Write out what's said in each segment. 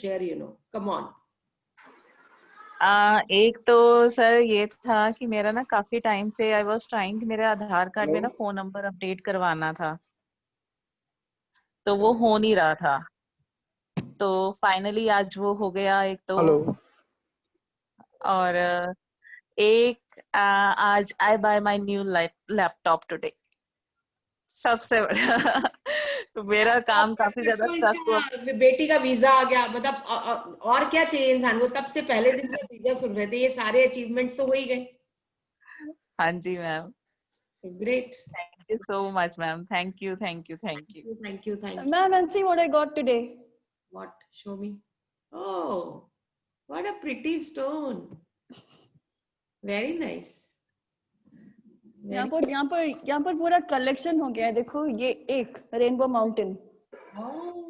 share, Come on. एक तो sir ये था कि मेरा ना काफी टाइम से आई वाज ट्राइंग मेरे आधार कार्ड में ना फोन नंबर अपडेट करवाना था, तो वो हो नहीं रहा था। तो फाइनली आज वो हो गया एक तो। और एक आज I buy my new laptop today. सबसे बड़ा तो मेरा काम काफी ज्यादा स्टफ हुआ। बेटी का वीजा आ गया, मतलब और क्या चाहिए इंसान को। तब से पहले दिन से वीजा सुन रहे थे, ये सारे अचीवमेंट्स तो हो ही गए। हाँ जी ma'am. Great, thank you so much ma'am. Thank you thank you thank you thank you, thank you. Ma'am, and see what I got today. What? Show me. Oh, what a pretty stone. Very nice. यहाँ पर पूरा collection हो गया है। देखो, ये एक rainbow mountain,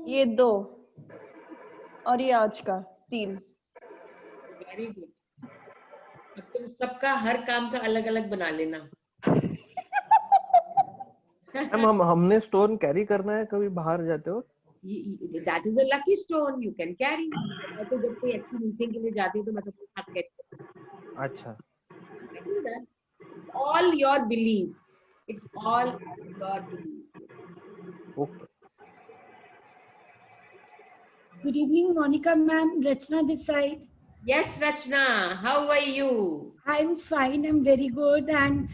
ये 2 और ये आज का 3। Very good. अब तुम सबका हर काम का अलग अलग बना लेना। हमने स्टोन कैरी करना है कभी बाहर जाते हो? That is a lucky stone you can carry. मैं तो जब कोई अच्छी मीटिंग के लिए जाती हूँ तो मैं तो अपने साथ कैरी करती हूँ। अच्छा। All your belief. It's all your belief. Okay. Good evening, Monica ma'am. Rachna this side. Yes, Rachna. How are you? I'm fine. I'm very good. And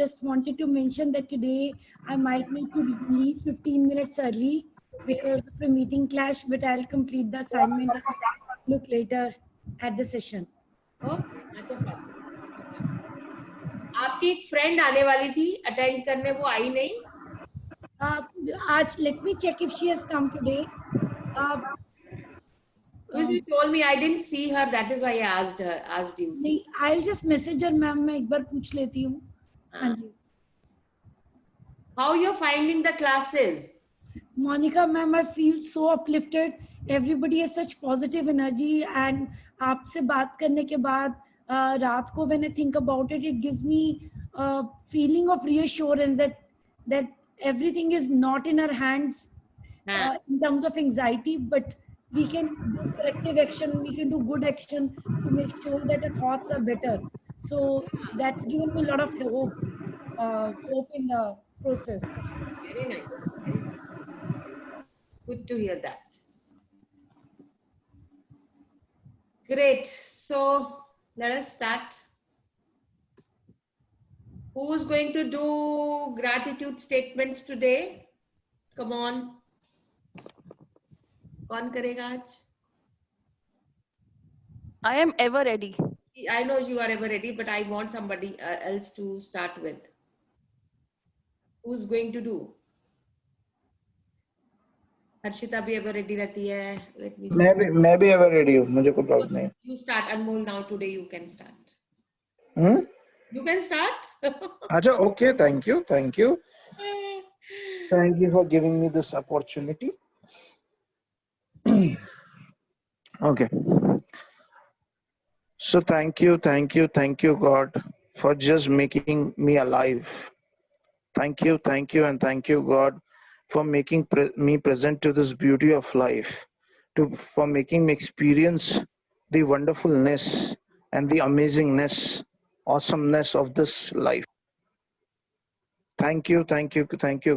just wanted to mention that today I might need to leave 15 minutes early because of a meeting clash, but I'll complete the assignment and look later at the session. Okay, not a problem. आपकी एक friend आने वाली थी attend करने, वो आई नहीं? आज let me check if she has come today. She told me I didn't see her. That is why I asked you. नहीं, I'll just message her, ma'am. मैं एक बार पूछ लेती हूँ. हाँ जी. How you're finding the classes? Monica ma'am, I feel so uplifted. Everybody has such positive energy, and आपसे बात करने के बाद रात को when I think about it, it gives me a feeling of reassurance that everything is not in our hands in terms of anxiety, but we can do corrective action, we can do good action to make sure that our thoughts are better. So that's given me a lot of hope in the process. Very nice. Very nice. Good to hear that. Great. So let us start. Who's going to do gratitude statements today? Come on. कौन करेगा आज? I am ever ready. I know you are ever ready, but I want somebody else to start with. Who's going to do? Harshita भी ever ready रहती है. Let me see. मैं भी ever ready हूँ, मुझे कोई प्रॉब्लम नहीं. You start, Anmol. Now today you can start. You can start. अच्छा, okay. Thank you. Thank you for giving me this opportunity. Okay. So thank you, God, for just making me alive. Thank you, and thank you, God, for making me present to this beauty of life, for making me experience the wonderfulness and the amazingness, awesomeness of this life. Thank you,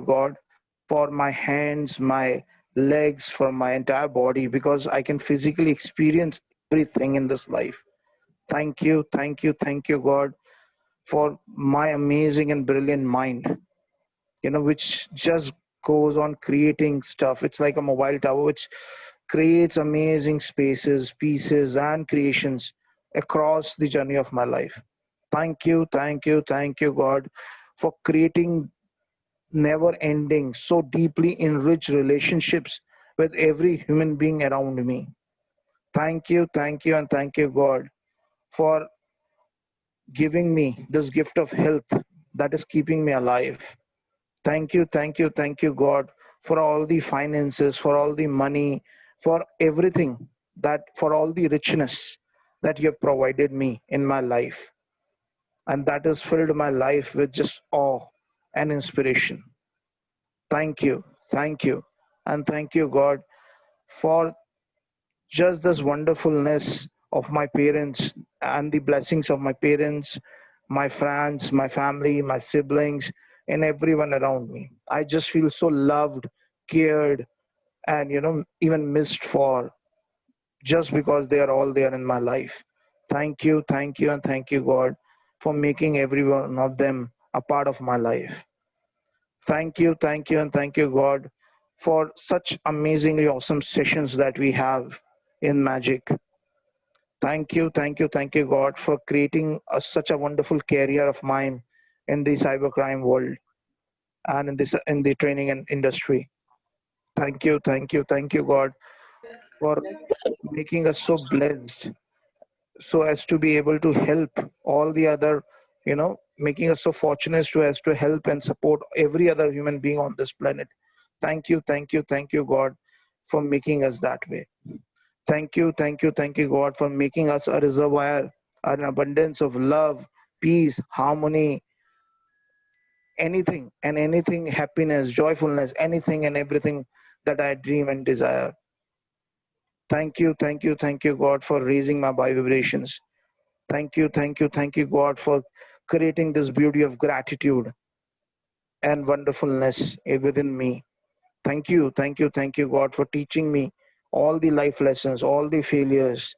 God, for my hands, my legs, for my entire body, because I can physically experience everything in this life. Thank you, God, for my amazing and brilliant mind, which just goes on creating stuff. It's like a mobile tower which creates amazing spaces, pieces, and creations across the journey of my life. Thank you, God, for creating never-ending, so deeply enriched relationships with every human being around me. Thank you, and thank you, God, for giving me this gift of health that is keeping me alive. Thank you, God, for all the finances, for all the money, for everything, for all the richness that you have provided me in my life. And that has filled my life with just awe and inspiration. Thank you, and thank you, God, for just this wonderfulness of my parents and the blessings of my parents, my friends, my family, my siblings, and everyone around me. I just feel so loved, cared, and even missed for, just because they are all there in my life. Thank you, and thank you, God, for making every one of them a part of my life. Thank you, and thank you, God, for such amazingly awesome sessions that we have in Magic. Thank you, God, for creating such a wonderful career of mine in the cybercrime world and in the training and industry. Thank you, God, for making us so blessed, so as to be able to help all the other, making us so fortunate to as to help and support every other human being on this planet. Thank you, God, for making us that way. Thank you, God, for making us a reservoir, an abundance of love, peace, harmony, anything and anything, happiness, joyfulness, anything and everything that I dream and desire. Thank you, God, for raising my vibrations. Thank you, God, for creating this beauty of gratitude and wonderfulness within me. Thank you, God, for teaching me all the life lessons, all the failures,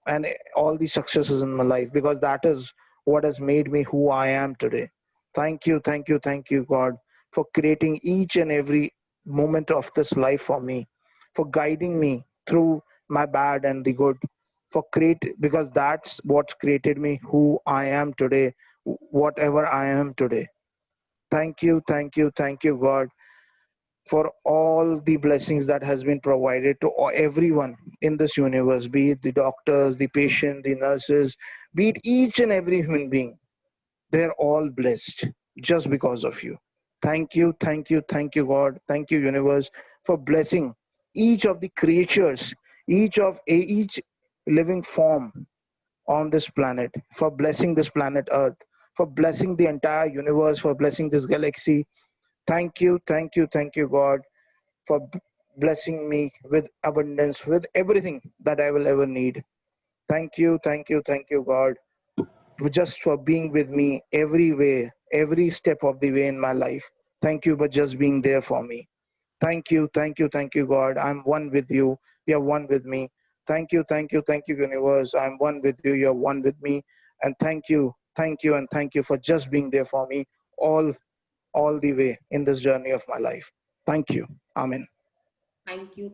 and all the successes in my life, because that is what has made me who I am today. Thank you, God, for creating each and every moment of this life for me, for guiding me through my bad and the good, for because that's what created me who I am today, whatever I am today. Thank you, God, for all the blessings that has been provided to everyone in this universe, be it the doctors, the patient, the nurses, be it each and every human being. They're all blessed just because of you. Thank you, God. Thank you, universe, for blessing each of the creatures, each living form on this planet, for blessing this planet Earth, for blessing the entire universe, for blessing this galaxy. Thank you, God, for blessing me with abundance, with everything that I will ever need. Thank you, God, just for being with me every way, every step of the way in my life. Thank you for just being there for me. Thank you, God. I'm one with you. You're one with me. Thank you, universe. I'm one with you. You're one with me. And and thank you for just being there for me all all the way in this journey of my life. Thank you. Amen. Thank you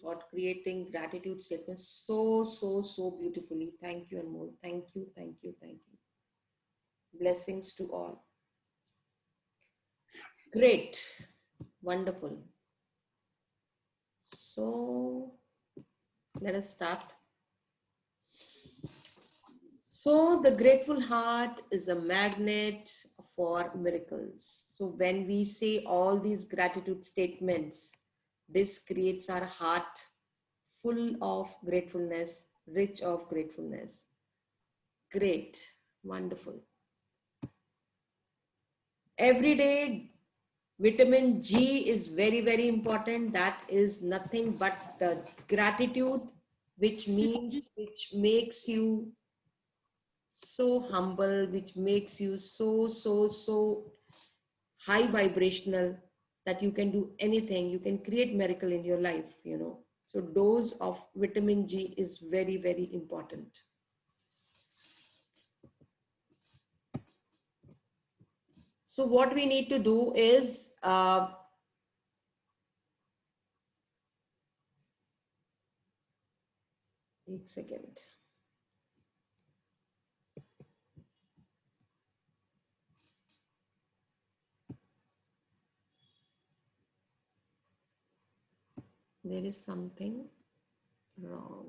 for creating gratitude statements so beautifully. Thank you, Anmol. Thank you. Blessings to all. Great. Wonderful. So let us start. So the grateful heart is a magnet for miracles. So when we say all these gratitude statements, this creates our heart full of gratefulness, rich of gratefulness. Great, wonderful. Every day, vitamin G is very important. That is nothing but the gratitude, which makes you so humble, which makes you so high vibrational that you can do anything. You can create miracle in your life. So dose of vitamin G is very important. So what we need to do is एक second. There is something wrong.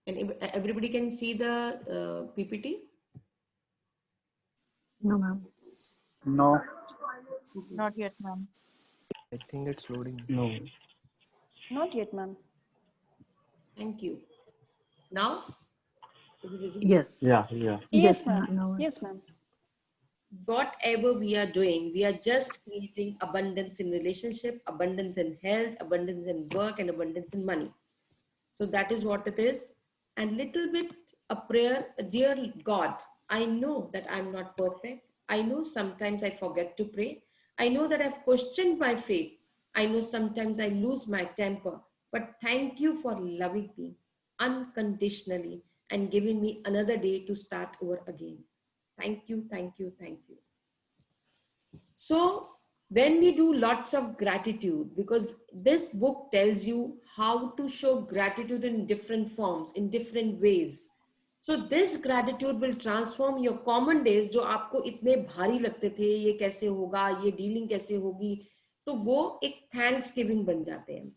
And everybody can see the PPT? No, ma'am. No. Not yet, ma'am. I think it's loading. No. Not yet, ma'am. Thank you. Now, is it visible? Yes. Yeah. Yes, Yes, ma'am. no, Yes, ma'am. Whatever we are doing, we are just creating abundance in relationship, abundance in health, abundance in work, and abundance in money. So that is what it is. And little bit a prayer, dear God, I know that I'm not perfect. I know sometimes I forget to pray. I know that I've questioned my faith. I know sometimes I lose my temper. But thank you for loving me unconditionally and giving me another day to start over again. Thank you, thank you, thank you. So when we do lots of gratitude, because this book tells you how to show gratitude in different forms, in different ways. So this gratitude will transform your common days, जो आपको इतने भारी लगते थे, ये कैसे होगा, ये डीलिंग कैसे होगी, तो वो एक थैंक्स गिविंग बन जाते हैं.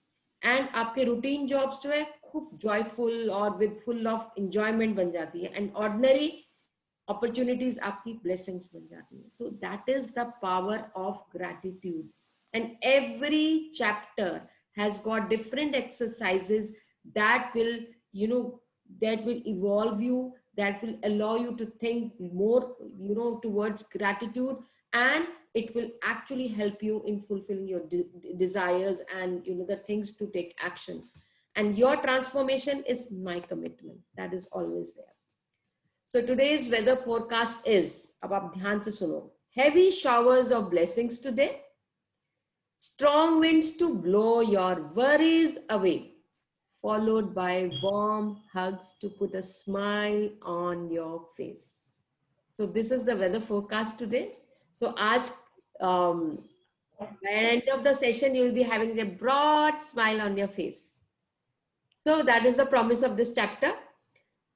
एंड आपके रूटीन जॉब्स जो है खूब जॉयफुल और विद फुल ऑफ एंजॉयमेंट बन जाती है. एंड ऑर्डिनरी opportunities आपकी blessings बन जाती हैं. So that is the power of gratitude. And every chapter has got different exercises that will, that will evolve you, that will allow you to think more, towards gratitude, and it will actually help you in fulfilling your desires and, the things to take action. And your transformation is my commitment. That is always there. So today's weather forecast is, अब आप ध्यान से सुनो, heavy showers of blessings today, strong winds to blow your worries away, followed by warm hugs to put a smile on your face. So this is the weather forecast today. So आज, by the end of the session, you will be having a broad smile on your face. So that is the promise of this chapter.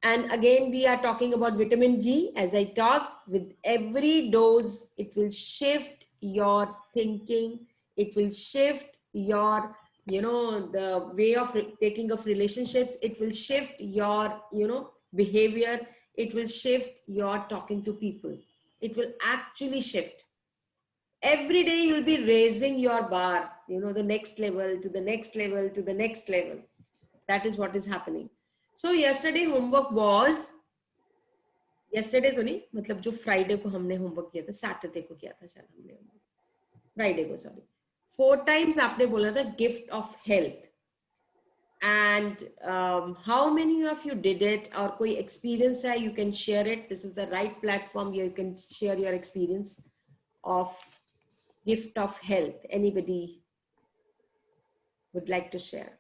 And again, we are talking about vitamin G. As I talk, with every dose, it will shift your thinking. It will shift your, the way of taking of relationships. It will shift your, behavior. It will shift your talking to people. It will actually shift. Every day you'll be raising your bar, the next level to the next level to the next level. That is what is happening. So yesterday homework was, yesterday तो नहीं, मतलब जो Friday को हमने homework किया था, Saturday को किया था शायद हमने, Friday को sorry. 4 times आपने बोला था gift of health. And how many of you did it, or कोई experience है, you can share it. This is the right platform where you can share your experience of gift of health. Anybody would like to share?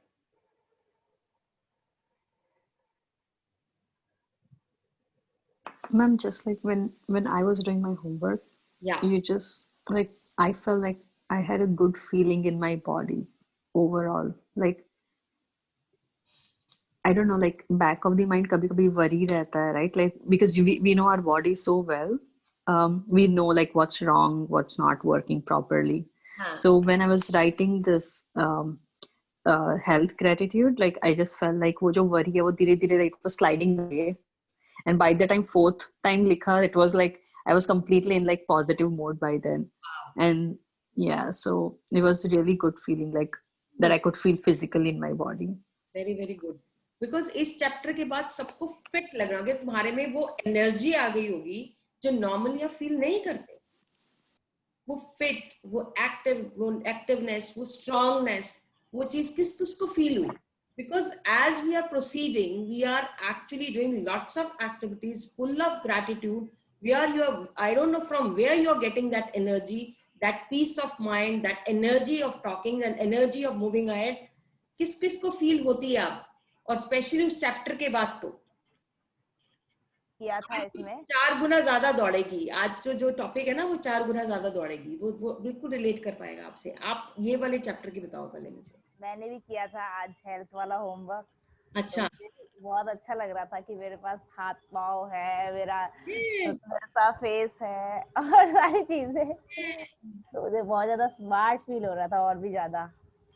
Ma'am, just like when I was doing my homework, Yeah. you just like, I felt like I had a good feeling in my body overall. Like, I don't know, like back of the mind, kabhi kabhi worry rehta hai, right? Like, because we know our body so well. We know like what's wrong, what's not working properly. So when I was writing this health gratitude, like I just felt like wo jo worry hai, wo dheere dheere it was sliding away. And by the time 4th time likha, it was like I was completely in like positive mode by then. And yeah, so it was a really good feeling, like that I could feel physically in my body. Very, very good. Because इस chapter के बाद सबको fit लग रहा होगा, तुम्हारे में वो एनर्जी आ गई होगी जो नॉर्मली आप फील नहीं करते. वो फिट, वो एक्टिवनेस, वो स्ट्रांगनेस, वो चीज किसको फील हुई? Because as we are proceeding, we are actually doing lots of activities full of gratitude, where I don't know from where you're getting that energy, that peace of mind, that energy of talking and energy of moving ahead. किसको feel होती है आप? और specially उस chapter के बाद तो किया था इसमें 4 गुना ज्यादा दौड़ेगी. आज जो टॉपिक है ना, वो 4 गुना ज्यादा दौड़ेगी. वो बिल्कुल रिलेट कर पाएगा आपसे. आप ये वाले चैप्टर की बताओ पहले मुझे. मैंने भी किया था आज हेल्थ वाला होमवर्क. अच्छा. तो बहुत अच्छा लग रहा था कि मेरे पास हाथ पाँव है, मेरा सा फेस है और सारी चीजें, तो मुझे बहुत ज्यादा स्मार्ट फील हो रहा था और भी ज्यादा.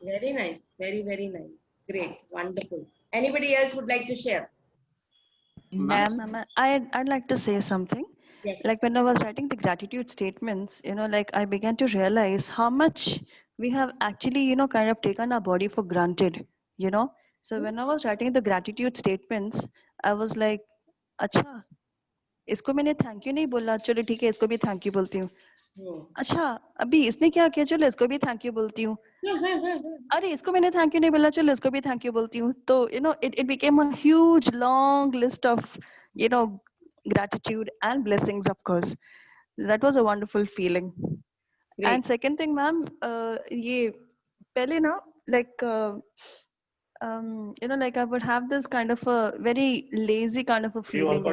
Very nice, very, very nice. Great, wonderful. Anybody else would like to share? Ma'am, Ma'am, I'd like to say something. Yes. Like when I was writing the gratitude statements, like I began to realize how much we have actually, kind of taken our body for granted, you know. So when I was writing the gratitude statements, I was like, अच्छा इसको मैंने thank you नहीं बोला, चलो ठीक है इसको भी थैंक यू बोलती हूँ. अच्छा अभी इसने क्या किया, चलो इसको भी थैंक यू बोलती हूँ. अरे इसको मैंने थैंक यू नहीं बोला, चलो इसको भी थैंक यू बोलती हूँ. तो it became a huge long list of gratitude and blessings, of course. That was a wonderful feeling. Great. And second thing, ma'am, ये पहले ना like like I would have this kind of a very lazy kind of a feeling,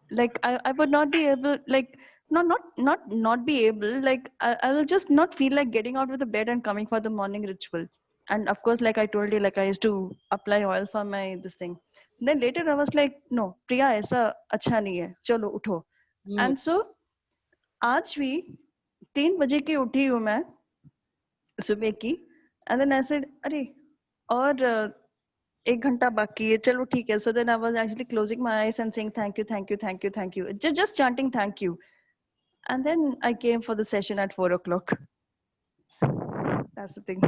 like I would not be able, like not be able, like I will just not feel like getting out of the bed and coming for the morning ritual. And of course, like I told you, like I used to apply oil for my this thing. Then later I was like, no, Priya, ऐसा अच्छा नहीं है, चलो उठो. And so आज भी 3 बजे की उठी हूँ मैं सुबह की. And then I said, अरे और 1 घंटा बाकी है, चलो ठीक है. So then I was actually closing my eyes and saying thank you, thank you, thank you, thank you, just chanting thank you. And then I came for the session at 4 o'clock. That's the thing.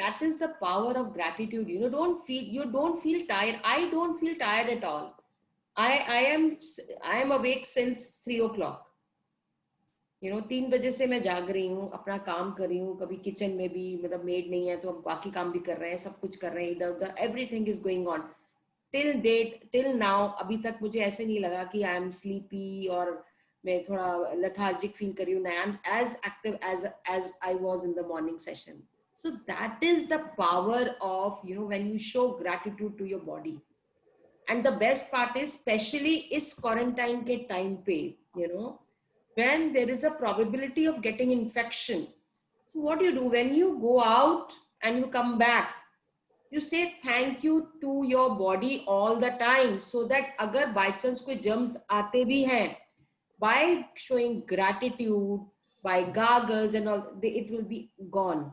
That is the power of gratitude. You don't feel tired. I don't feel tired at all. I am awake since 3 o'clock. 3 बजे से मैं जाग रही हूँ, अपना काम कर रही हूँ. कभी किचन में भी, मतलब मेड नहीं है तो हम बाकी काम भी कर रहे हैं, सब कुछ कर रहे हैं, इधर उधर, everything is going on till now. अभी तक मुझे ऐसे नहीं लगा कि आई एम स्लीपी और मैं थोड़ा लेथार्जिक फील कर रही हूँ. I am as active as I was in the morning session. So that is the power of, when you show gratitude to your body. And the best part is, especially is quarantine ke time pe, when there is a probability of getting infection. So what do you do when you go out and you come back? You say thank you to your body all the time, so that agar by chance koi germs aate bhi hain, by showing gratitude, by gargles and all, it will be gone.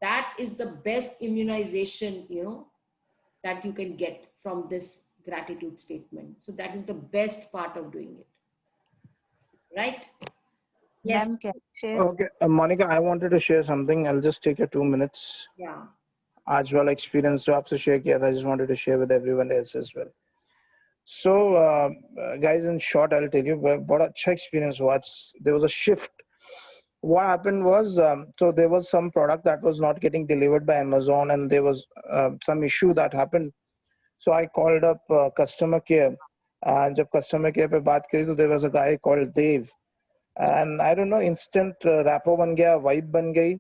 That is the best immunization, that you can get from this gratitude statement. So that is the best part of doing it. Right? Yes. Ma'am, can I share? Okay, Monica, I wanted to share something. I'll just take 2 minutes. Yeah. आज वाला experience जो आपसे share किया था, I just wanted to share with everyone else as well. So, guys, in short, I'll tell you, बहुत अच्छा experience हुआ. There was a shift. What happened was, so there was some product that was not getting delivered by Amazon, and there was some issue that happened. So I called up customer care, and जब customer care पे बात करी तो there was a guy called Dave, and I don't know, instant rapport बन गया, vibe बन गई,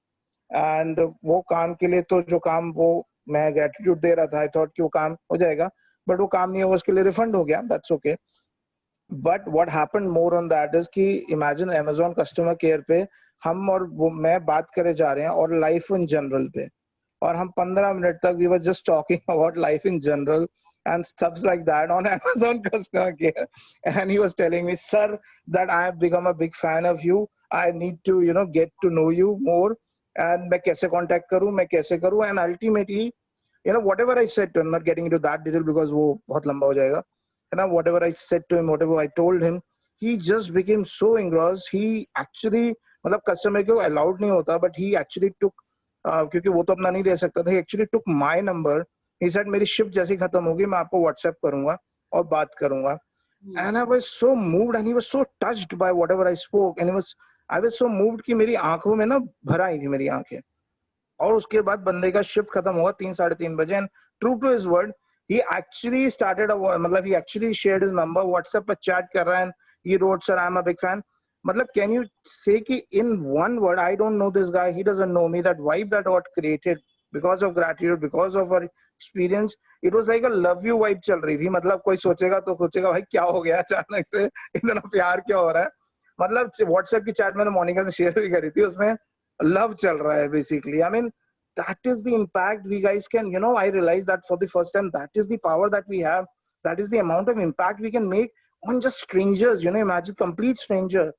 and वो काम के लिए तो जो काम वो मैं gratitude दे रहा था, I thought कि वो काम हो जाएगा, but वो काम नहीं हुआ, उसके लिए refund हो गया, that's okay. But what happened more on that is कि imagine Amazon customer care पे हम और वो मैं बात करे जा रहे हैं और life in general पे, और हम 15 मिनट तक we were just talking about life in general and stuff like that on Amazon customer care, and he was telling me, sir, that I have become a big fan of you. I need to get to know you more, and मैं कैसे contact करूँ, मैं कैसे करूँ, and ultimately whatever I said to him, not getting into that detail because वो बहुत लंबा हो जाएगा. Whatever I said to him, whatever I told him, he just became so engrossed. He actually, मतलब customer को allowed नहीं होता, but he actually took, क्योंकि वो तो अपना नहीं दे सकता था, he actually took my number. He said, मेरी shift जैसी खत्म होगी, मैं आपको WhatsApp करूँगा और बात करूँगा. And I was so moved, and he was so touched by whatever I spoke, and I was so moved कि मेरी आंखों में ना भर आई थी मेरी आंखें. और उसके बाद बंदे का शिफ्ट खत्म हुआ 3-3:30 बजे, and true to his word, he actually started मतलब he actually shared his number, WhatsApp पर chat कर रहा है, and he wrote, sir, I'm a big fan. मतलब can you say कि in one word, I don't know this guy, he doesn't know me, that vibe that got created because of gratitude, because of our experience, it was like a love you vibe चल रही थी. मतलब कोई सोचेगा तो सोचेगा भाई क्या हो गया अचानक से, इतना प्यार क्या हो रहा है. मतलब WhatsApp की chat मैंने मोनिका से शेयर भी करी थी, उसमें love चल रहा है basically. I mean, that is the impact we guys can, I realized that for the first time, that is the power that we have. That is the amount of impact we can make on just strangers, imagine complete stranger,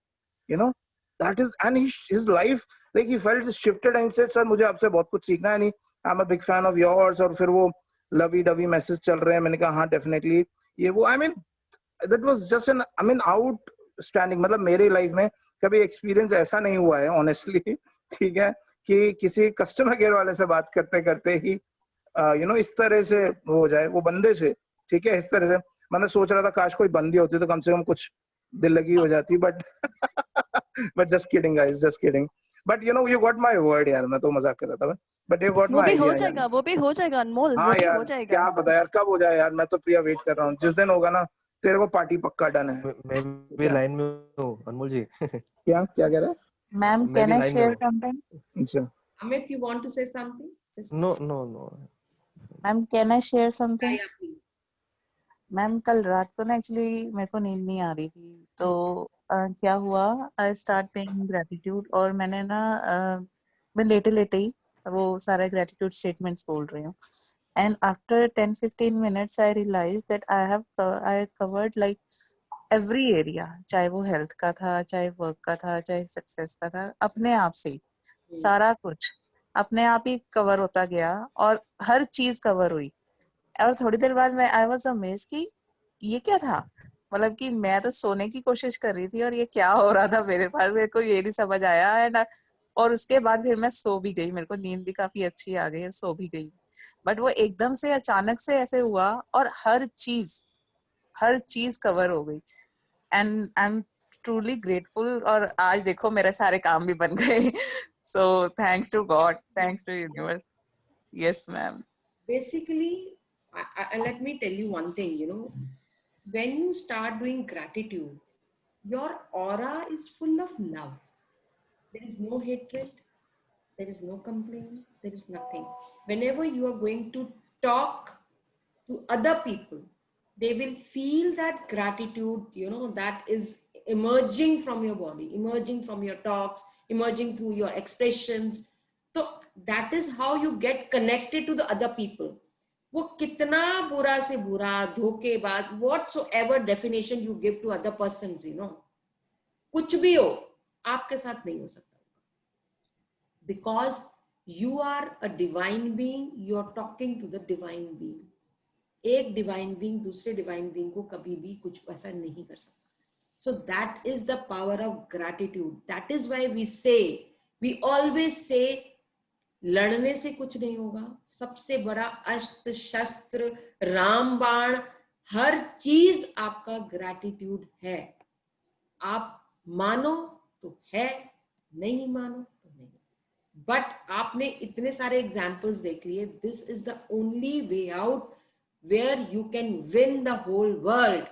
that is, and his life, like he felt shifted and said, sir, मुझे आपसे बहुत कुछ सीखना है, नहीं, I'm a big fan of yours, और फिर वो lovey dovey message चल रहे हैं, मैंने कहा हाँ definitely, ये वो, I mean, that was just an, out standing, मतलब मेरी लाइफ में कभी एक्सपीरियंस ऐसा नहीं हुआ है ऑनेस्टली, ठीक है, कि किसी कस्टमर केयर वाले से बात करते करते ही इस तरह से हो जाए वो बंदे से, ठीक है, इस तरह से मैंने सोच रहा था काश कोई बंदी होती तो कम से कम कुछ दिल लगी हो जाती, but but just kidding guys, just kidding, but you got my word यार, मैं तो मजाक कर रहा था, बट यू गॉट वो माय भी हो आइडिया जाएगा, वो भी हो जाएगा अनमोल, वो हाँ भी यार, हो जाएगा। क्या पता यार कब हो जाए यार, मैं तो प्रिया वेट कर रहा हूँ, जिस दिन होगा ना तेरे को पार्टी पक्का डन है। मैं भी लाइन में हूँ अनमोल जी। क्या क्या कह रहा है? मैम, मैं कैन भी आई लाइन में शेयर हूँ। समथिंग? अच्छा, Amit, you want to say something? Just no no no, ma'am, can I share something? yeah, please. Ma'am, कल रात को ना एक्चुअली मेरे को नींद नहीं आ रही थी, तो क्या हुआ, आई स्टार्ट पेइंग ग्रेटिट्यूड, और मैंने ना मैं लेटे लेटे ही वो सारा ग्रेटिट्यूड स्टेटमेंट्स बोल रही हूँ, and after 10-15 minutes I realise that I covered like every area, चाहे वो हेल्थ का था, चाहे वर्क का था, चाहे सक्सेस का था, अपने आप से ही सारा कुछ अपने आप ही कवर होता गया, और हर चीज कवर हुई। और थोड़ी देर बाद मैं आई वाज अमेज्ड कि ये क्या था, मतलब कि मैं तो सोने की कोशिश कर रही थी और ये क्या हो रहा था मेरे पास, मेरे को ये नहीं समझ आया, एंड और उसके बाद फिर मैं सो भी गई, मेरे को नींद भी काफी अच्छी आ गई, सो भी गई, बट वो एकदम से अचानक से ऐसे हुआ और हर चीज कवर हो गई, and I am truly grateful, और आज देखो मेरे सारे काम भी बन गए, so thanks to God, thanks to universe. Yes ma'am. Basically, let me tell you one thing, when you start doing gratitude, your aura is full of love. There is no hatred, there is no complaint, there is nothing. Whenever you are going to talk to other people, they will feel that gratitude, that is emerging from your body, emerging from your talks, emerging through your expressions. So that is how you get connected to the other people. वो कितना बुरा से बुरा, धोखेबाज, whatsoever definition you give to other persons, कुछ भी हो, आपके साथ नहीं हो सकता, because you are a divine being, you are talking to the divine being. एक डिवाइन बीइंग दूसरे डिवाइन बीइंग को कभी भी कुछ ऐसा नहीं कर सकता. So that is the power of gratitude. That is why we always say, लड़ने से कुछ नहीं होगा, सबसे बड़ा अस्त्र शस्त्र रामबाण हर चीज आपका ग्रैटिट्यूड है. आप मानो तो है, नहीं मानो तो नहीं. बट आपने इतने सारे एग्जाम्पल्स देख लिए. This is the only way out where you can win the whole world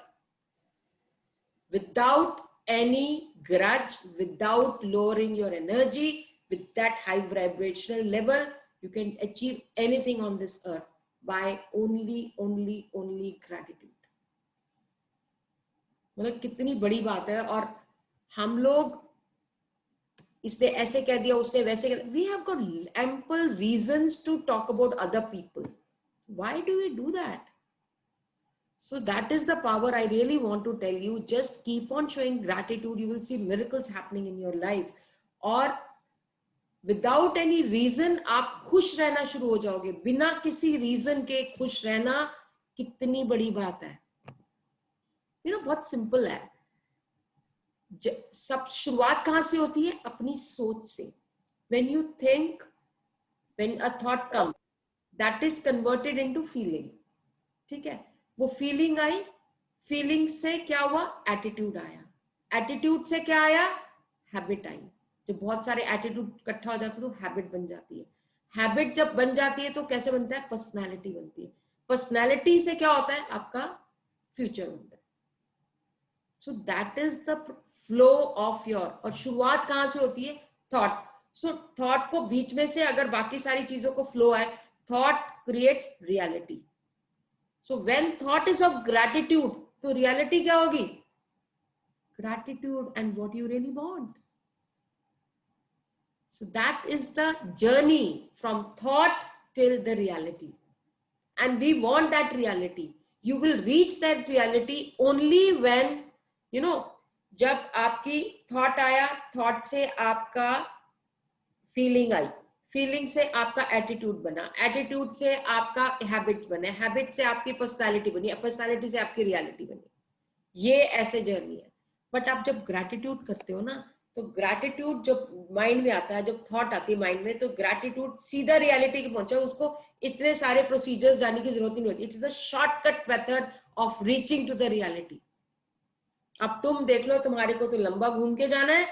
without any grudge, without lowering your energy. With that high vibrational level, you can achieve anything on this earth by only gratitude. मतलब कितनी बड़ी बात है. और हम लोग इसने ऐसे कह दिया, उसने वैसे कह दिया. We have got ample reasons to talk about other people. Why do we do that? So that is the power I really want to tell you. Just keep on showing gratitude. You will see miracles happening in your life. और without any reason आप खुश रहना शुरू हो जाओगे. बिना किसी reason के खुश रहना कितनी बड़ी बात है. बहुत सिंपल है. सब शुरुआत कहाँ से होती है? अपनी सोच से. When you think, when a thought comes, that is converted into feeling. ठीक है, वो फीलिंग आई, फीलिंग से क्या हुआ? एटीट्यूड आया, एटीट्यूड से क्या आया? Habit I. जब बहुत सारे एटीट्यूड इकट्ठा हो जाते तो हैबिट बन जाती है. हैबिट जब बन जाती है तो कैसे बनता है? पर्सनालिटी बनती है. पर्सनालिटी से क्या होता है? आपका फ्यूचर बनता है. So that is the flow of your. और शुरुआत कहां से होती है? थॉट. सो थॉट को बीच में से अगर बाकी सारी चीजों को फ्लो आए, thought creates reality. So when thought is of gratitude, तो reality क्या होगी? Gratitude and what you really want. So that is the journey from thought till the reality. And we want that reality. You will reach that reality only when, जब आपकी thought आया, thought से आपका feeling आई, feeling से आपका attitude बना, attitude से आपका हैबिट्स बने, हैबिट से आपकी पर्सनालिटी बनी, पर्सनालिटी से आपकी रियलिटी बनी. ये ऐसे जर्नी है. बट आप जब ग्रैटिट्यूड करते हो ना, तो ग्रैटिट्यूड जब माइंड में आता है, जब थॉट आती है माइंड में, तो ग्रैटिट्यूड सीधा रियलिटी की पहुंचा, उसको इतने सारे प्रोसीजर्स जाने की जरूरत नहीं होती. It is a shortcut method of reaching to the reality. अब तुम देख लो, तुम्हारे को तो लंबा घूम के जाना है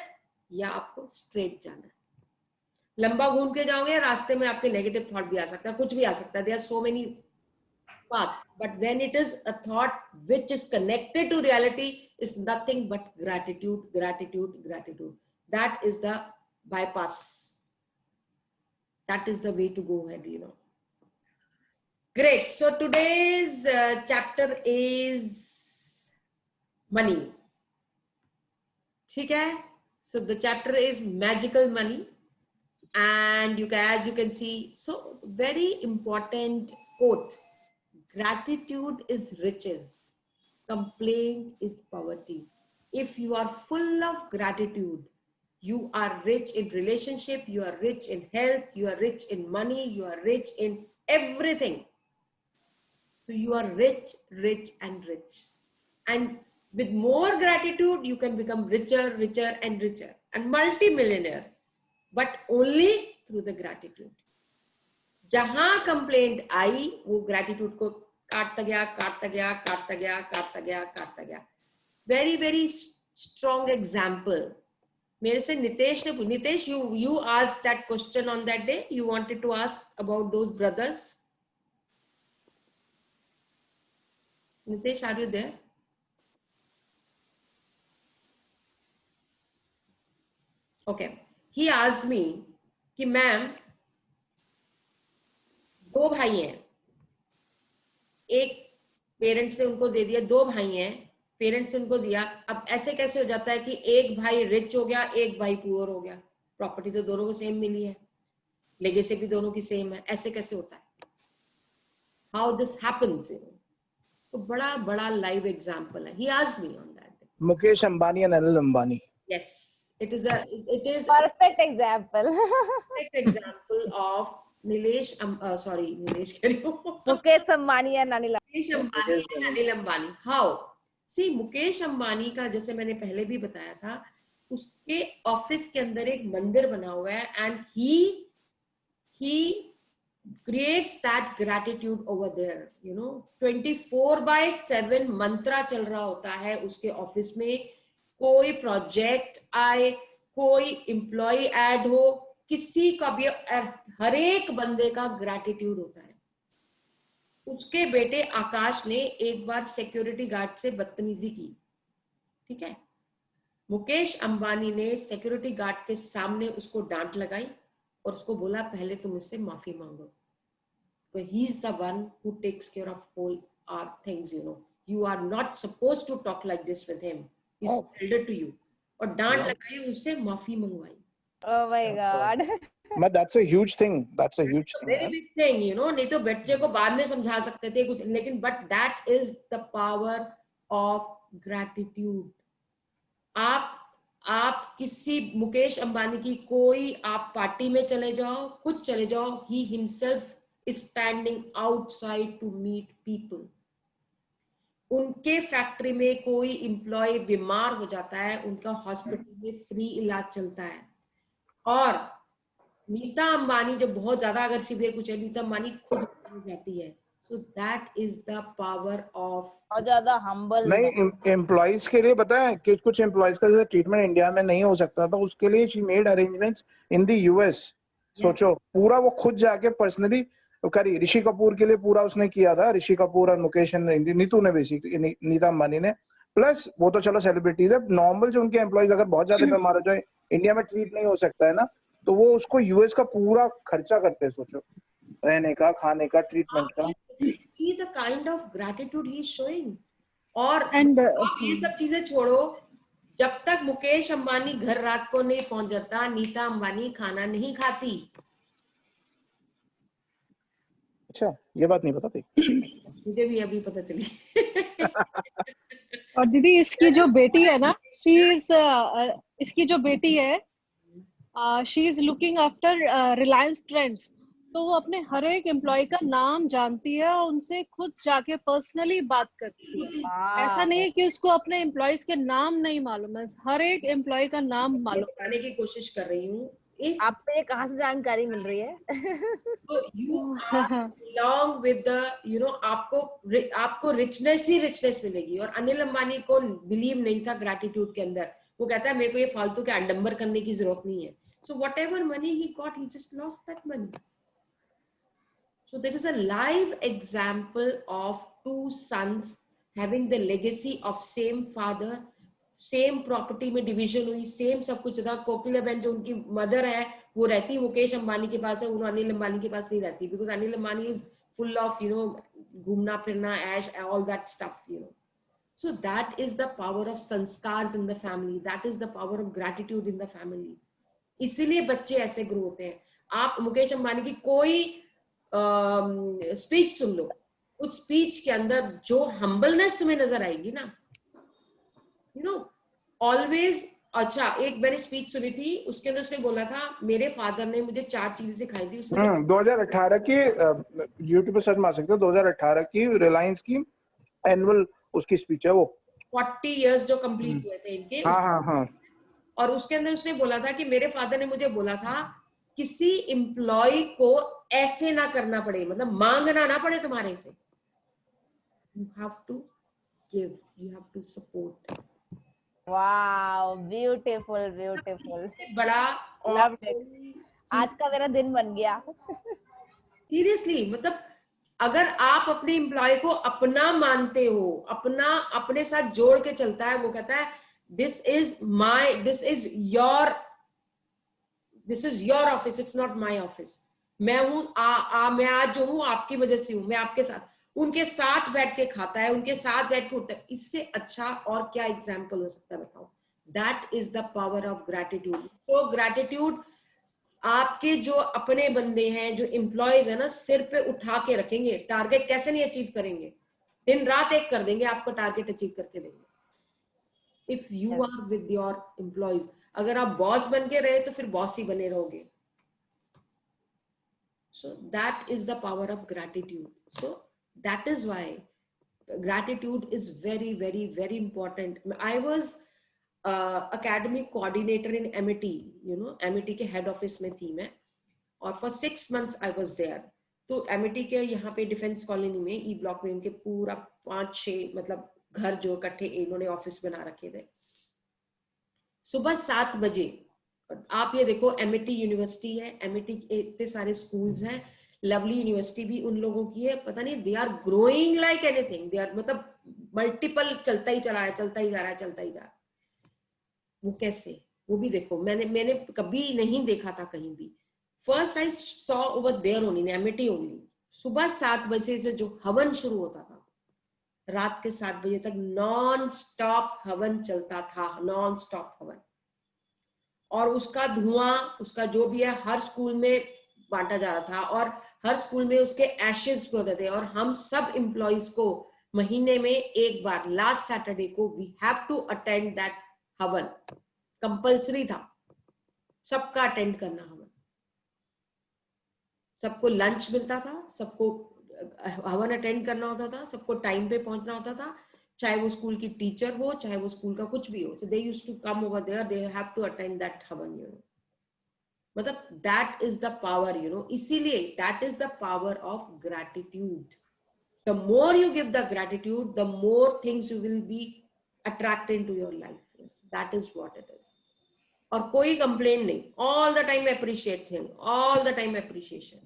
या आपको स्ट्रेट जाना है. लंबा घूम के जाओगे, रास्ते में आपके नेगेटिव थॉट भी आ सकता है, कुछ भी आ सकता है. There are so many paths, but when it is a thought which is connected to reality, is nothing but gratitude, gratitude, gratitude. That is the bypass. That is the way to go ahead, you know. Great. So today's chapter is money. ठीक है? So the chapter is magical money, and you can, as you can see, so very important quote. Gratitude is riches. Complaint is poverty. If you are full of gratitude, you are rich in relationship, you are rich in health, you are rich in money, you are rich in everything. So you are rich, rich and rich. And with more gratitude, you can become richer, richer and richer and multi-millionaire, but only through the gratitude. जहां complaint आई, वो gratitude को काटता गया, काटता गया, काटता गया, काटता गया, काटता गया. वेरी वेरी स्ट्रॉन्ग एग्जाम्पल मेरे से नितेश ने, Nitesh you asked that question on that day. You wanted to ask about those brothers. Nitesh, are you there? Okay. He asked me कि मैम, दो भाई हैं, एक पेरेंट्स ने उनको दे दिया, दो भाई हैं, पेरेंट्स ने उनको दिया. अब ऐसे कैसे हो जाता है कि एक भाई रिच हो गया, एक भाई पुअर हो गया? प्रॉपर्टी तो दोनों को सेम मिली है, लेगेसी भी दोनों की सेम है, ऐसे कैसे होता है? How this happens, you know. इसको बड़ा बड़ा लाइव एग्जांपल है. He asked me on that. Mukesh Ambani and Anil Ambani. Yes, it is perfect example. perfect example of Nilesh, Nilesh कह रही हूँ. Mukesh Ambani and Anil Mukesh Ambani and Anil Ambani. How? See, Mukesh Ambani का, जैसे मैंने पहले भी बताया था, उसके ऑफिस के अंदर एक मंदिर बना हुआ है, and he creates that gratitude over there, you know. 24/7 मंत्रा चल रहा होता है उसके ऑफिस में. कोई प्रोजेक्ट आए, कोई एम्प्लॉय ऐड हो, किसी का भी, हर एक बंदे का ग्रैटिट्यूड होता है. उसके बेटे आकाश ने एक बार सिक्योरिटी गार्ड से बदतमीजी की, ठीक है. मुकेश अंबानी ने सिक्योरिटी गार्ड के सामने उसको डांट लगाई और उसको बोला, पहले तुम इससे माफी मांगो. So he is the one who takes care of all our things, you know. You are not supposed to talk like this with him. He's elder to you. और डांट लगाई, उससे माफी मंगवाई. Oh my God. But that's a huge thing. That's a huge thing. Very big thing, you know. नहीं तो बच्चे को बाद में समझा सकते थे कुछ, लेकिन but that is the power of gratitude. आप किसी मुकेश अंबानी की कोई आप पार्टी में चले जाओ, कुछ चले जाओ, he himself is standing outside to meet people. उनके फैक्ट्री में कोई एम्प्लॉय बीमार हो जाता है, उनका हॉस्पिटल में फ्री इलाज चलता है. और नीता अंबानी जब बहुत ज्यादा अगर सीवियर कुछ है, नीता अंबानी खुद हो जाती है. So that is the power of. और ज्यादा हम्बल. नहीं, एम्प्लॉइज के लिए पता है कि कुछ एम्प्लॉइज का ट्रीटमेंट इंडिया में नहीं हो सकता था, उसके लिए she made arrangements in the US. सोचो, पूरा वो खुद जाके पर्सनली करी. ऋषि कपूर के लिए पूरा उसने किया था, ऋषि कपूर और मुकेश नीतू ने, बेसिकली नीता अंबानी ने. प्लस वो तो चलो सेलिब्रिटीज है, नॉर्मल जो उनके एम्प्लॉइज अगर बहुत ज्यादा बीमार हो जाए, इंडिया में ट्रीट नहीं हो सकता है ना, तो वो उसको यूएस का पूरा खर्चा करते हैं. सोचो, रहने का, खाने का, ट्रीटमेंट का. See the kind of gratitude he is showing. और आप ये सब चीजें छोड़ो, जब तक मुकेश अंबानी घर रात को नहीं पहुंच जाता, नीता अंबानी खाना नहीं खाती. अच्छा, ये बात नहीं पता थी. मुझे भी अभी पता चली. और दीदी, इसकी जो बेटी है ना, इसकी जो बेटी है, she is looking after Reliance trends. तो वो अपने हर एक एम्प्लॉय का नाम जानती है और उनसे खुद जाके पर्सनली बात करती है। ऐसा नहीं है कि उसको अपने एम्प्लॉयज के नाम नहीं मालूम है, हर एक एम्प्लॉय का नाम मालूम है। बताने की कोशिश कर रही हूँ, if आपको ये कहाँ से जानकारी मिल रही है? so you are along with the, you know, आपको richness ही richness मिलेगी। और अनिल अंबानी को बिलीव नहीं था ग्रेटिट्यूड के अंदर, वो कहता है मेरे को ये फालतू के आडंबर करने की जरूरत नहीं है। So whatever money he got, he just lost that money. So there is a live example of two sons having the legacy of same father, same property में डिवीजन हुई, सेम सब कुछ था। कोकिला बहन जो उनकी मदर है वो रहती मुकेश अंबानी के पास है, उन्होंने अनिल अंबानी के पास नहीं रहती, because Anil Ambani is full of you know घूमना फिरना, ऐश, all that stuff, you know. So that is the power of sanskars in the family. That is the power of gratitude in the family. इसीलिए बच्चे ऐसे ग्रो होते हैं। आप मुकेश अंबानी की कोई स्पीच सुन लो, उस स्पीच के अंदर जो हम्बलनेस तुम्हें नजर आएगी ना, यू नो, ऑलवेज। अच्छा, एक मैंने स्पीच सुनी थी, उसके अंदर उसने बोला था मेरे फादर ने मुझे 4 चीजें सिखाई थी, उसमें 2018 की यूट्यूब पे सर्च मार सकते हो, 2018 की रिलायंस की एनुअल उसकी स्पीच है वो। 40 इयर्स जो कंप्लीट हुए थे इनके। हाँ। और उसके अंदर उसने बोला था कि मेरे फादर ने मुझे बोला था किसी एम्प्लॉय को ऐसे ना करना पड़े, मतलब मांगना ना पड़े तुम्हारे से। You have to give, you have to support. Wow, beautiful beautiful, बड़ा लव्ड इट। आज का मेरा दिन बन गया। सीरियसली, मतलब अगर आप अपने एम्प्लॉय को अपना मानते हो, अपने साथ जोड़ के चलता है, वो कहता है this is your office, it's not my office. मैं हूं, मैं आज जो हूं आपकी वजह से हूं, मैं आपके साथ, उनके साथ बैठ के खाता है, उनके साथ बैठ के उठता है। इससे अच्छा और क्या एग्जाम्पल हो सकता है बताओ। That is the power of gratitude. तो ग्रैटिट्यूड आपके जो अपने बंदे हैं, जो एम्प्लॉयज है ना, सिर पे उठा के रखेंगे। टारगेट कैसे नहीं अचीव करेंगे, दिन रात एक कर देंगे, आपको टारगेट अचीव करके देंगे। If you are with your employees, अगर आप बॉस बन के रहे तो फिर बॉस ही बने रहोगे। So that is the power of gratitude. So that is why gratitude is very very very important. I was academic coordinator in MET, you know, MET के head office में थी मैं, और for 6 months I was there. तो MET के यहाँ पे defence colony में ई ब्लॉक में उनके पूरा 5-6 मतलब घर जो इकट्ठे इन्होंने ऑफिस बना रखे थे। सुबह 7 बजे, आप ये देखो MET यूनिवर्सिटी है, MET इतने सारे स्कूल्स हैं, लवली यूनिवर्सिटी भी उन लोगों की है, पता नहीं, they are growing like anything, they are, मतलब मल्टीपल चलता ही चला है, चलता ही जा रहा है, चलता ही जा रहा है। वो कैसे, वो भी देखो, मैंने कभी नहीं देखा था कहीं भी। First I saw over there only, in MET only. सुबह 7 बजे से जो हवन शुरू होता था, रात के 7 बजे तक नॉन स्टॉप हवन चलता था, नॉन स्टॉप हवन। और उसका धुआं, उसका जो भी है, हर स्कूल में बांटा जा रहा था, और हर स्कूल में उसके एशेस होते थे। और हम सब एम्प्लॉइज को महीने में एक बार, लास्ट सैटरडे को, we have to attend that havan. Compulsory था सबका अटेंड करना हवन। सबको लंच मिलता था, सबको हवन अटेंड करना होता था, सबको टाइम पे पहुंचना होता था, चाहे वो स्कूल की टीचर हो, चाहे वो स्कूल का कुछ भी हो। So they used to come over there, they have to attend that havan, you know. मतलब that is the power, you know. इसीलिए that is the power of gratitude. The more you give the gratitude, the more things you will be attracted into your life. That is what it is. और कोई complain नहीं, all the time appreciate him, all the time appreciation.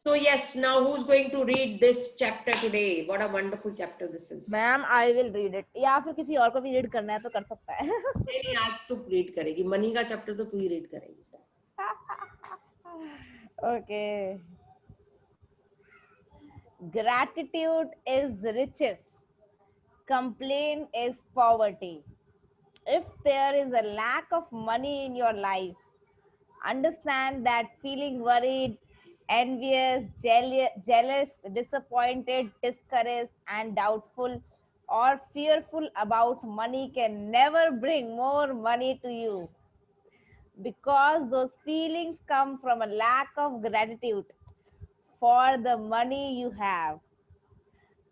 So yes, now who's going to read this chapter today? What a wonderful chapter this is. Ma'am, I will read it. या फिर किसी और को भी read करना है तो कर सकता है। नहीं, आज तू रीड करेगी, मनी का चैप्टर तो तू ही रीड करेगी। Okay. Gratitude is riches. Complaint is poverty. If there is a lack of money in your life, understand that feeling worried, envious, jealous, disappointed, discouraged, and doubtful or fearful about money can never bring more money to you. because those feelings come from a lack of gratitude for the money you have.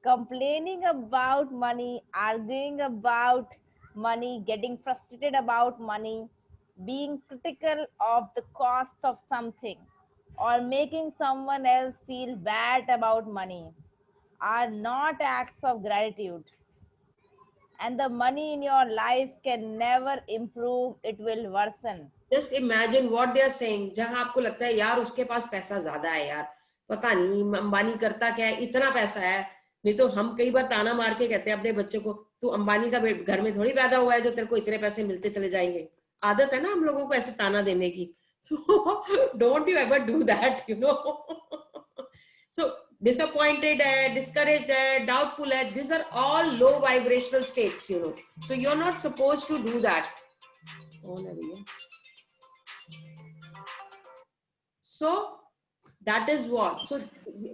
Complaining about money, arguing about money, getting frustrated about money, being critical of the cost of something, or making someone else feel bad about money are not acts of gratitude. And the money in your life can never improve, it will worsen. Just imagine what they are saying. जहां आपको लगता है यार उसके पास पैसा ज्यादा है यार, पता नहीं अंबानी करता क्या है, इतना पैसा है। नहीं तो हम कई बार ताना मार के कहते हैं अपने बच्चों को, तू अंबानी का घर में थोड़ी पैदा हुआ है जो तेरे को इतने पैसे मिलते चले जाएंगे। आदत है ना हम लोगों को ऐसे ताना देने की। So don't you ever do that, you know. So disappointed hai, discouraged hai, doubtful hai, these are all low vibrational states, you know. So you're not supposed to do that. So that is what. So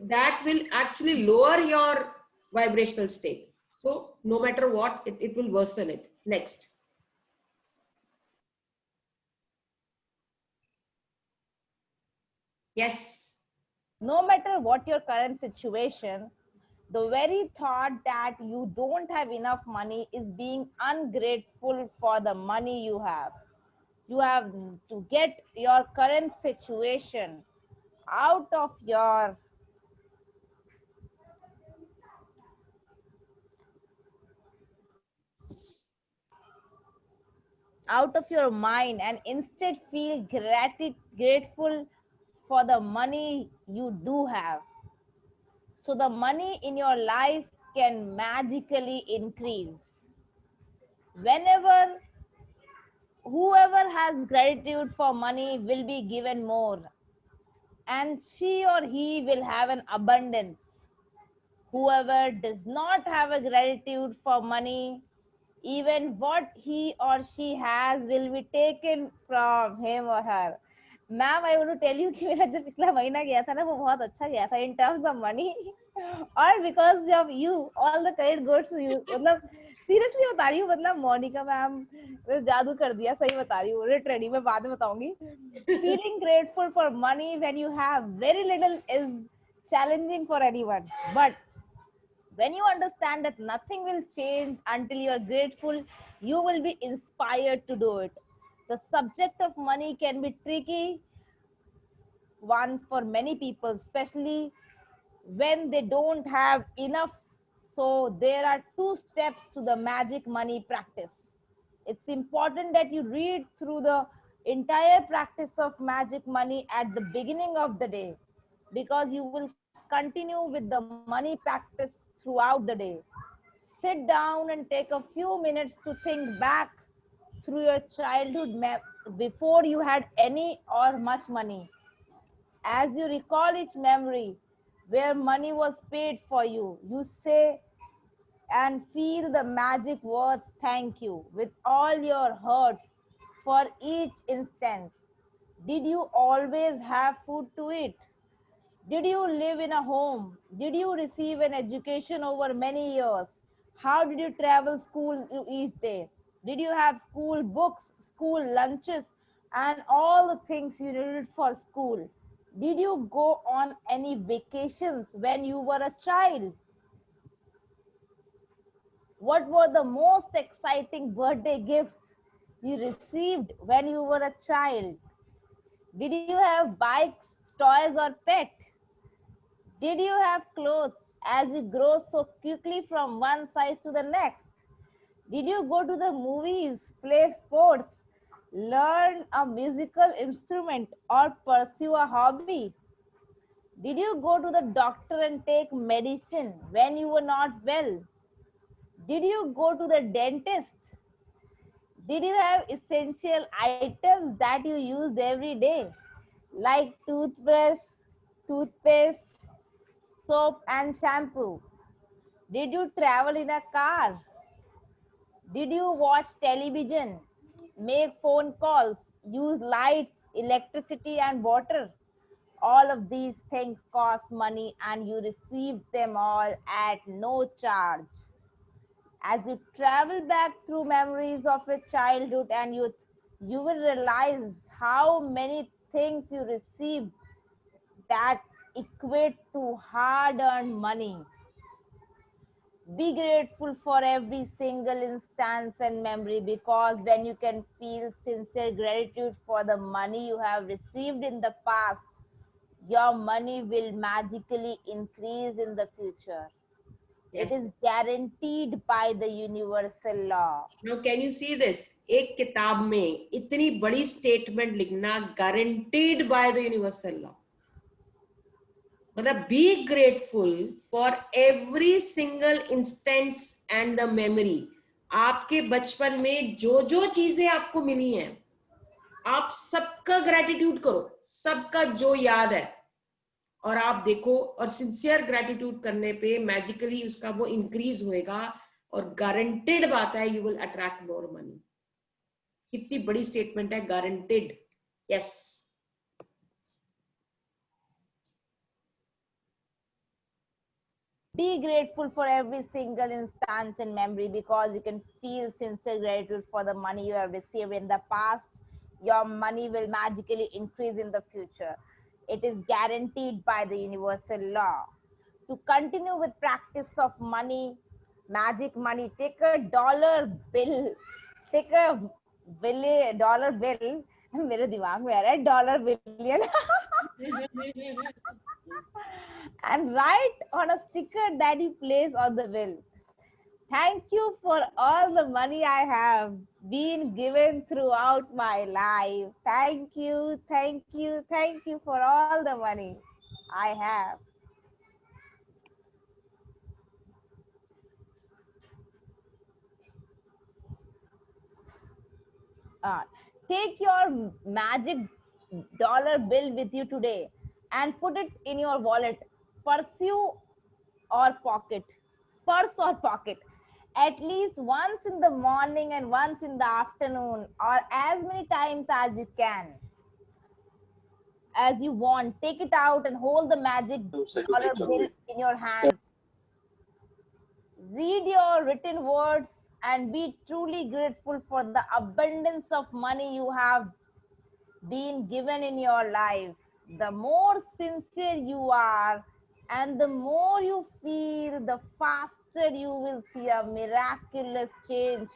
that will actually lower your vibrational state. So no matter what, it will worsen it. Next. Yes. No matter what your current situation, the very thought that you don't have enough money is being ungrateful for the money you have. You have to get your current situation out of your mind and instead feel grateful for the money you do have. So the money in your life can magically increase. Whoever has gratitude for money will be given more, and she or he will have an abundance. Whoever does not have a gratitude for money, even what he or she has will be taken from him or her. Ma'am, I want to tell you कि मेरा जो पिछला महीना गया था ना वो बहुत अच्छा गया था in terms of money और because of you all the credit goes to you. मतलब सीरियसली बता रही हूँ, मतलब मोनिका मैम जादू कर दिया, सही बता रही हूँ, रेडी मैं बाद में बताऊंगी. Feeling grateful for money when you have very little is challenging for anyone, but when you understand that nothing will change until you are grateful, you will be inspired to do it. The subject of money can be tricky one for many people, especially when they don't have enough. So there are 2 steps to the magic money practice. It's important that you read through the entire practice of magic money at the beginning of the day, because you will continue with the money practice throughout the day. Sit down and take a few minutes to think back through your childhood before you had any or much money. As you recall each memory where money was paid for you, you say and feel the magic words thank you with all your heart for each instance. Did you always have food to eat? Did you live in a home? Did you receive an education over many years? How did you travel school each day? Did you have school books, school lunches, and all the things you needed for school? Did you go on any vacations when you were a child? What were the most exciting birthday gifts you received when you were a child? Did you have bikes, toys, or pet? Did you have clothes as you grow so quickly from one size to the next? Did you go to the movies, play sports, learn a musical instrument, or pursue a hobby? Did you go to the doctor and take medicine when you were not well? Did you go to the dentist? Did you have essential items that you used every day, like toothbrush, toothpaste, soap, and shampoo? Did you travel in a car? Did you watch television, make phone calls, use lights, electricity, and water? All of these things cost money, and you receive them all at no charge. As you travel back through memories of your childhood and youth, you will realize how many things you received that equate to hard-earned money. Be grateful for every single instance and memory, because when you can feel sincere gratitude for the money you have received in the past, your money will magically increase in the future. Yes. It is guaranteed by the universal law. Now can you see this? एक किताब में इतनी बड़ी statement लिखना, guaranteed by the universal law. मतलब be grateful for every single instance and the memory. आपके बचपन में जो जो चीजें आपको मिली हैं, आप सबका ग्रेटिट्यूड करो, सबका जो याद है, और आप देखो, और सिंसियर ग्रेटिट्यूड करने पे मैजिकली उसका वो इंक्रीज होएगा, और गारंटेड बात है you will attract more money. कितनी बड़ी स्टेटमेंट है, guaranteed. Yes. Be grateful for every single instance in memory, because you can feel sincere gratitude for the money you have received in the past. Your money will magically increase in the future. It is guaranteed by the universal law. To continue with practice of money, magic money, take a dollar bill. Take a dollar bill. मेरे दिमाग में आ रहा है dollar billion. And write on a sticker that you place on the bill. Thank you for all the money I have been given throughout my life. Thank you, thank you, thank you for all the money I have. Take your magic dollar bill with you today and put it in your wallet, purse or pocket, at least once in the morning and once in the afternoon, or as many times as you can, as you want. Take it out and hold the magic dollar bill in your hands. Read your written words and be truly grateful for the abundance of money you have been given in your life. The more sincere you are and the more you feel, the faster you will see a miraculous change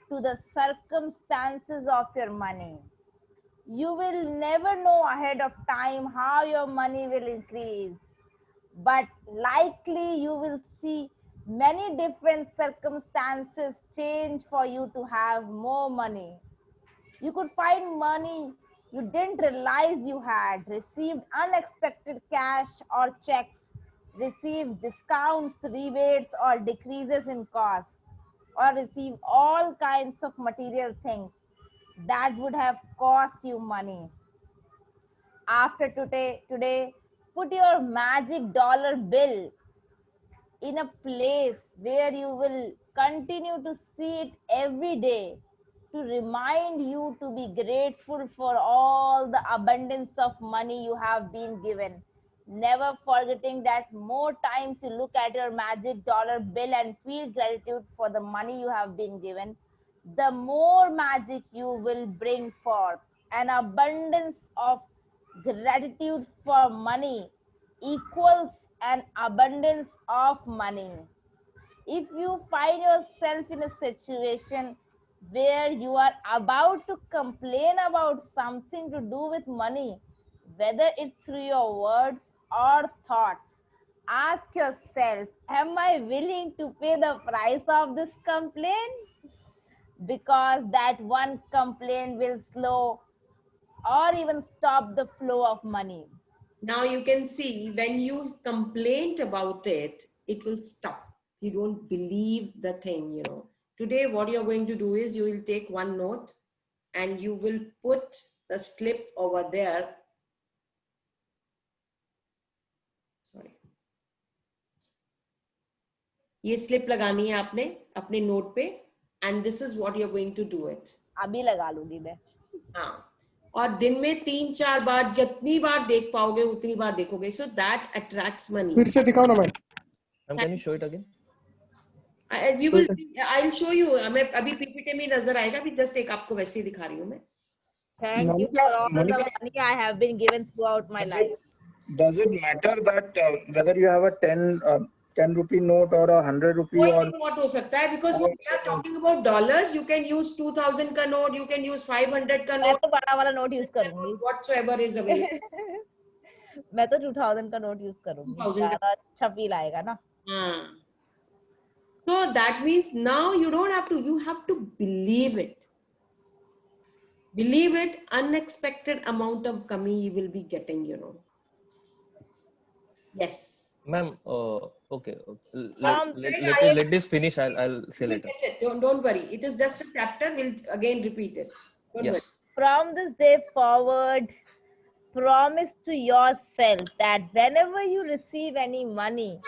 to the circumstances of your money. You will never know ahead of time how your money will increase, but likely you will see many different circumstances change for you to have more money. You could find money you didn't realize you had, received unexpected cash or checks, received discounts, rebates, or decreases in cost, or receive all kinds of material things that would have cost you money. After today, put your magic dollar bill in a place where you will continue to see it every day, to remind you to be grateful for all the abundance of money you have been given. Never forgetting that more times you look at your magic dollar bill and feel gratitude for the money you have been given, the more magic you will bring forth. An abundance of gratitude for money equals an abundance of money. If you find yourself in a situation where you are about to complain about something to do with money, whether it's through your words or thoughts, ask yourself, am I willing to pay the price of this complaint? Because that one complaint will slow or even stop the flow of money. Now you can see when you complain about it, it will stop. You don't believe the thing, you know. Today, what you're going to do is you will take one note and you will put the slip over there. Sorry. ये slip लगानी है आपने अपने note पे, and this is what you're going to do it. अभी लगा लूंगी मैं. हाँ. और दिन में 3-4 बार, जितनी बार देख पाओगे उतनी बार देखोगे. So that attracts money. फिर से दिखाओ ना ma'am. Can you show it again? I'll show you. मैं अभी PPT में नजर आएगा. अभी just एक आपको वैसे ही दिखा रही हूँ मैं. Thank you for all the Monica, money I have been given throughout my life. does it matter that whether you have a 10 rupee note or a 100 rupee कोई or भी नोट हो सकता है, because we are talking about dollars. You can use 2000 का note, you can use 500 का मैं note, तो बड़ा वाला नोट यूज करूंगी. whatsoever is available. मैं तो 2000 का नोट यूज करूंगी. 2000 ज्यादा अच्छा फील आएगा ना. हाँ. So that means now you don't have to, you have to believe it. Believe it, unexpected amount of kami you will be getting, you know. Yes. Ma'am, okay. From Let this finish. I'll say later. Don't worry. It is just a chapter. We'll again repeat it. Don't Yes. worry. from this day forward, promise to yourself that whenever you receive any money,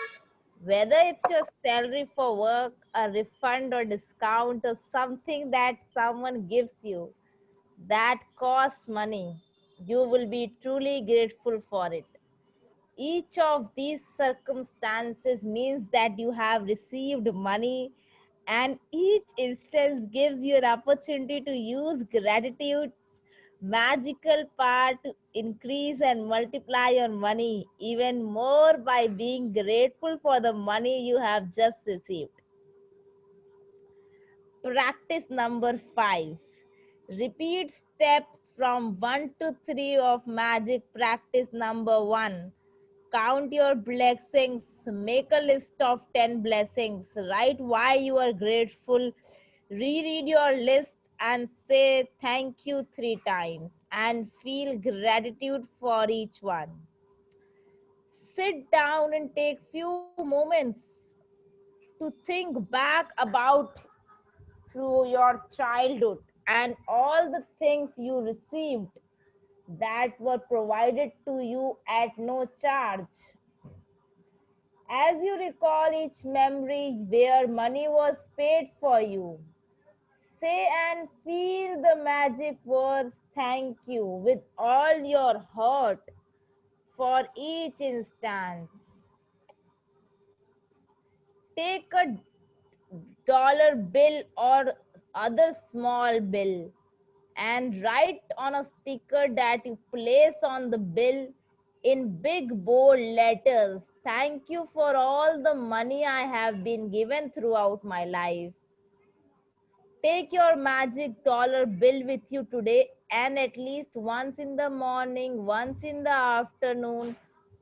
whether it's your salary for work, a refund or discount, or something that someone gives you that costs money, you will be truly grateful for it. Each of these circumstances means that you have received money, and each instance gives you an opportunity to use gratitude's magical power to increase and multiply your money even more by being grateful for the money you have just received. Practice number 5. Repeat steps from 1 to 3 of magic practice number 1. Count your blessings, make a list of 10 blessings, write why you are grateful, reread your list and say thank you 3 times and feel gratitude for each one. Sit down and take few moments to think back about through your childhood and all the things you received that were provided to you at no charge. As you recall each memory where money was paid for you, say and feel the magic word thank you with all your heart for each instance. Take a dollar bill or other small bill and write on a sticker that you place on the bill in big bold letters, thank you for all the money I have been given throughout my life. Take your magic dollar bill with you today, and at least once in the morning, once in the afternoon,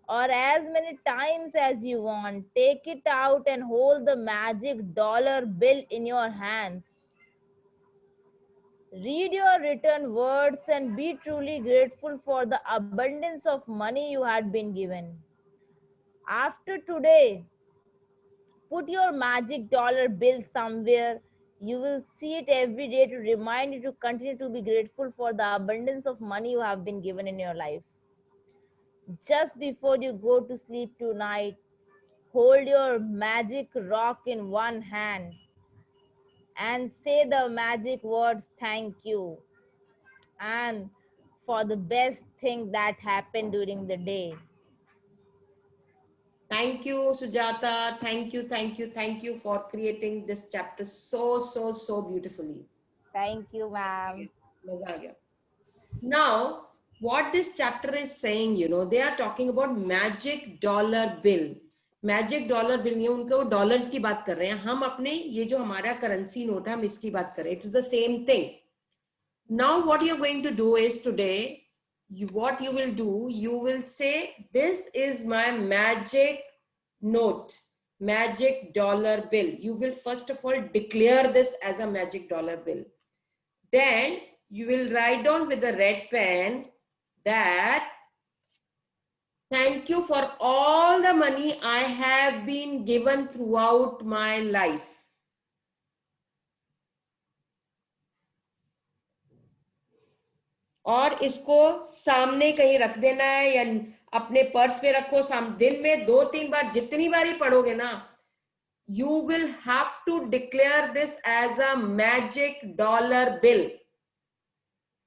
or as many times as you want, take it out and hold the magic dollar bill in your hands. Read your written words and be truly grateful for the abundance of money you had been given. After today, put your magic dollar bill somewhere. You will see it every day to remind you to continue to be grateful for the abundance of money you have been given in your life. Just before you go to sleep tonight, hold your magic rock in one hand and say the magic words thank you and for the best thing that happened during the day. Thank you, Sujata. Thank you for creating this chapter so beautifully. Thank you, ma'am. Maza aa gaya. Now, what this chapter is saying, you know, they are talking about magic dollar bill. Magic dollar bill नहीं, उनको dollars की बात कर रहे हैं. हम अपने ये जो हमारा करेंसी नोट है हम इसकी बात कर रहे हैं. It is the same thing. Now what you're going to do is today, what you will do, you will say, this is my magic note, magic dollar bill. You will first of all declare this as a magic dollar bill. Then you will write down with a red pen that thank you for all the money I have been given throughout my life. और इसको सामने कहीं रख देना है या अपने purse पे रखो. दिन में 2-3 बार, जितनी बार ही पढ़ोगे ना, you will have to declare this as a magic dollar bill.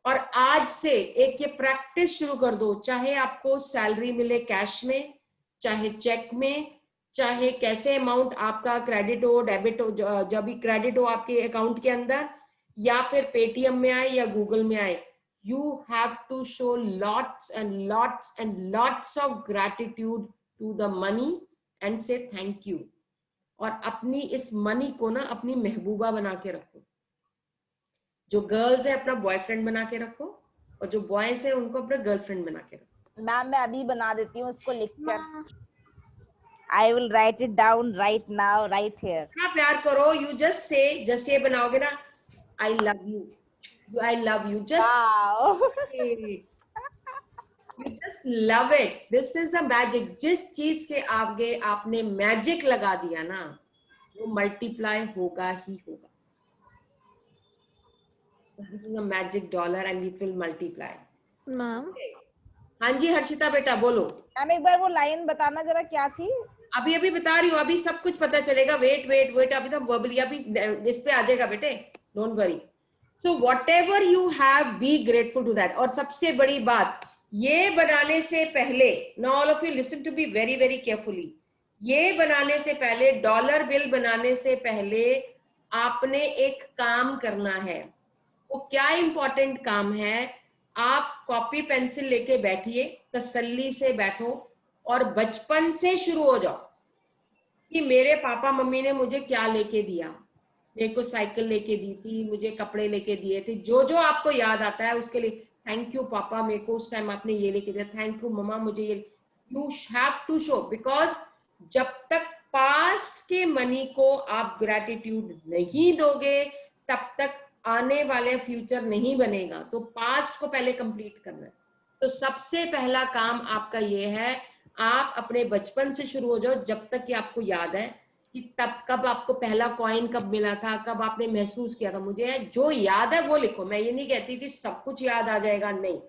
और आज से एक ये प्रैक्टिस शुरू कर दो. चाहे आपको सैलरी मिले कैश में, चाहे चेक में, चाहे कैसे अमाउंट आपका क्रेडिट हो, डेबिट हो, जब भी क्रेडिट हो आपके अकाउंट के अंदर, या फिर पेटीएम में आए या गूगल में आए, you have to show lots and lots and lots of gratitude to the money and say thank you. और अपनी इस मनी को ना अपनी महबूबा बना के रखो. जो गर्ल्स है अपना बॉयफ्रेंड बना के रखो, और जो बॉयज है उनको अपना गर्लफ्रेंड बना के रखो. मैम मैं अभी बना देती हूँ उसको लिखकर. I will write it down right now, right here. इतना प्यार करो, you just say, just ये बनाओगे ना, I love you, I love you, just Wow. you just love it. This is a magic. जिस चीज के आगे आपने मैजिक लगा दिया ना, वो मल्टीप्लाई होगा ही होगा. This is a magic dollar and it will multiply. Ma'am हाँ जी हर्षिता बेटा बोलो. मैम एक बार वो लाइन बताना जरा क्या थी. अभी अभी बता रही हूँ, अभी सब कुछ पता चलेगा. वेट वेट वेट, अभी तो वर्बली अभी इस पे आ जाएगा बेटे, don't worry. So whatever you have, be grateful to that. और सबसे बड़ी बात, ये बनाने से पहले, now all of you listen to be very very carefully. ये बनाने से पहले, डॉलर बिल बनाने से पहले आपने एक काम करना है. वो क्या इंपॉर्टेंट काम है? आप कॉपी पेंसिल लेके बैठिए, तसल्ली से बैठो और बचपन से शुरू हो जाओ कि मेरे पापा मम्मी ने मुझे क्या लेके दिया. मेरे को साइकिल लेके दी थी, मुझे कपड़े लेके दिए थे. जो जो आपको याद आता है उसके लिए थैंक यू पापा, मेरे को उस टाइम आपने ये लेके दिया. थैंक यू मम्मा, मुझे ये. You have to show, because जब तक पास्ट के मनी को आप ग्रेटिट्यूड नहीं दोगे तब तक आने वाले फ्यूचर नहीं बनेगा. तो पास्ट को पहले कंप्लीट करना है. तो सबसे पहला काम आपका ये है, आप अपने बचपन से शुरू हो जाओ, जब तक कि आपको याद है कि तब कब आपको पहला कॉइन कब मिला था, कब आपने महसूस किया था. मुझे जो याद है वो लिखो. मैं ये नहीं कहती कि सब कुछ याद आ जाएगा, नहीं.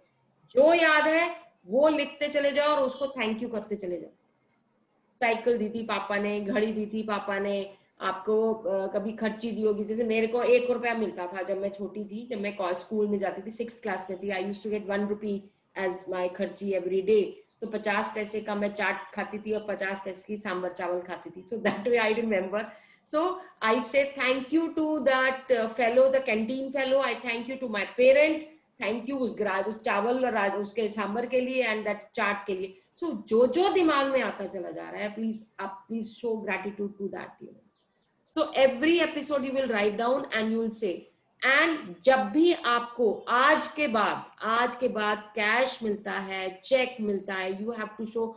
जो याद है वो लिखते चले जाओ और उसको थैंक यू करते चले जाओ. साइकिल दी थी पापा ने, घड़ी दी थी पापा ने, आपको कभी खर्ची दी होगी. जैसे मेरे को 1 रुपया मिलता था जब मैं छोटी थी, जब मैं स्कूल में जाती थी, 6th क्लास में थी. I used to get 1 rupee as my खर्ची एवरी डे. तो 50 पैसे का मैं चाट खाती थी और 50 पैसे की सांबर चावल खाती थी. So that way I remember. So I say thank you to that fellow, the canteen fellow. I thank you to my parents. Thank you उस चावल और उसके सांबर के लिए एंड दैट चाट के लिए. सो जो दिमाग में आता चला जा रहा है, प्लीज आप please show gratitude to that. So every episode you will write down and you will say, and जब भी आपको आज के बाद कैश मिलता है, चेक मिलता है, you have to show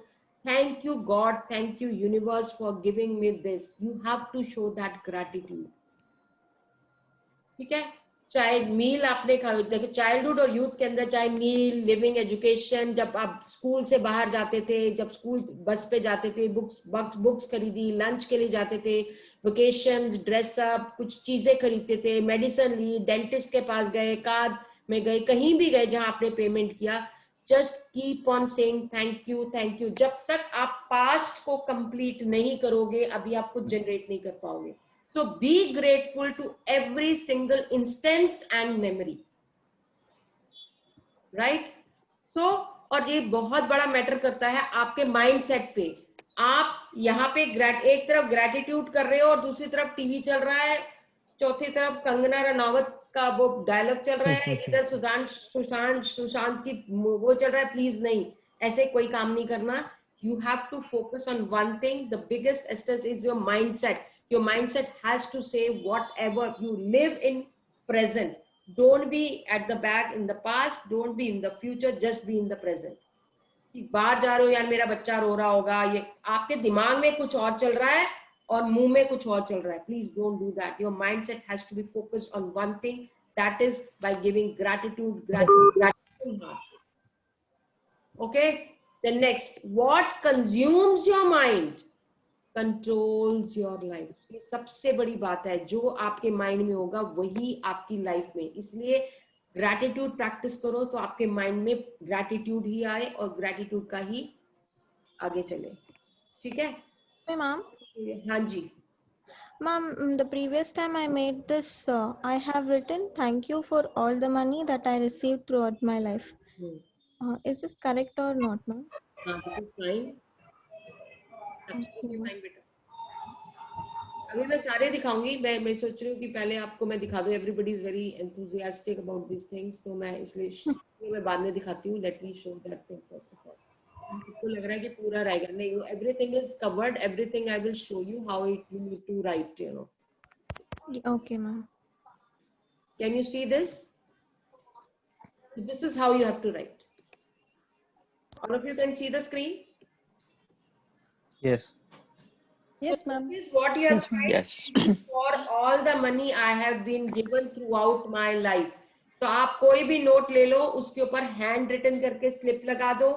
thank you God, thank you universe for giving me this. You have to show that gratitude. ठीक है. चाहे मील आपने देखो, चाइल्डहुड और यूथ के अंदर, चाहे मील, लिविंग, एजुकेशन, जब आप स्कूल से बाहर जाते थे, जब स्कूल बस पे जाते थे, बुक्स खरीदी, लंच के लिए जाते थे, वेकेशंस, ड्रेसअप, कुछ चीजें खरीदते थे, मेडिसिन ली, डेंटिस्ट के पास गए, कार में गए, कहीं भी गए जहां आपने पेमेंट किया, just keep on saying thank you thank you. जब तक आप पास्ट को कंप्लीट नहीं करोगे, अभी आप कुछ जनरेट नहीं कर पाओगे. So be grateful to every single instance and memory, right? So और ये बहुत बड़ा मैटर करता है आपके माइंडसेट पे. आप यहाँ पे एक तरफ ग्रेटिट्यूड कर रहे हो और दूसरी तरफ टीवी चल रहा है, चौथी तरफ कंगना रनावत का वो डायलॉग चल रहा है, इधर सुशांत की वो चल रहा है. प्लीज नहीं, ऐसे कोई काम नहीं करना. You have to focus on one thing. The biggest asset is your mindset. Your mindset has to say whatever you live in present. Don't be at the back in the past. Don't be in the future. Just be in the present. बाहर जा रहे हो, यार मेरा बच्चा रो रहा होगा, ये आपके दिमाग में कुछ और चल रहा है और मुंह में कुछ और चल रहा है. Please don't do that. Your mindset has to be focused on one thing. That is by giving gratitude. Okay. Then next, what consumes your mind controls your life. ये सबसे बड़ी बात है. जो आपके माइंड में होगा वही आपकी लाइफ में. इसलिए ग्रैटिट्यूड प्रैक्टिस करो तो आपके माइंड में ग्रैटिट्यूड ही आए और ग्रैटिट्यूड का ही आगे चले. ठीक है मैम? हाँ जी Ma'am, the previous time I made this, I have written thank you for all the money that I received throughout my life. Is this correct or not, ma'am? this is fine. Absolutely fine, beta. अभी मैं सारे दिखाऊंगी, मैं सोच रही हूँ कि पहले आपको मैं दिखा दूँ. Everybody is very enthusiastic about this things, तो मैं इसलिए मैं बाद में दिखाती हूँ. Let me show that thing first of all. आपको लग रहा है कि पूरा रहेगा, नहीं, everything is covered, everything I will show you how it you need to write, you know. Okay, ma'am. Can you see this? This is how you have to write. All of you can see the screen? Yes. Yes, ma'am. This is what you have Yes, ma'am. tried for all the money I have been given throughout my life. तो आप कोई भी note ले लो, उसके ऊपर hand written करके slip लगा दो.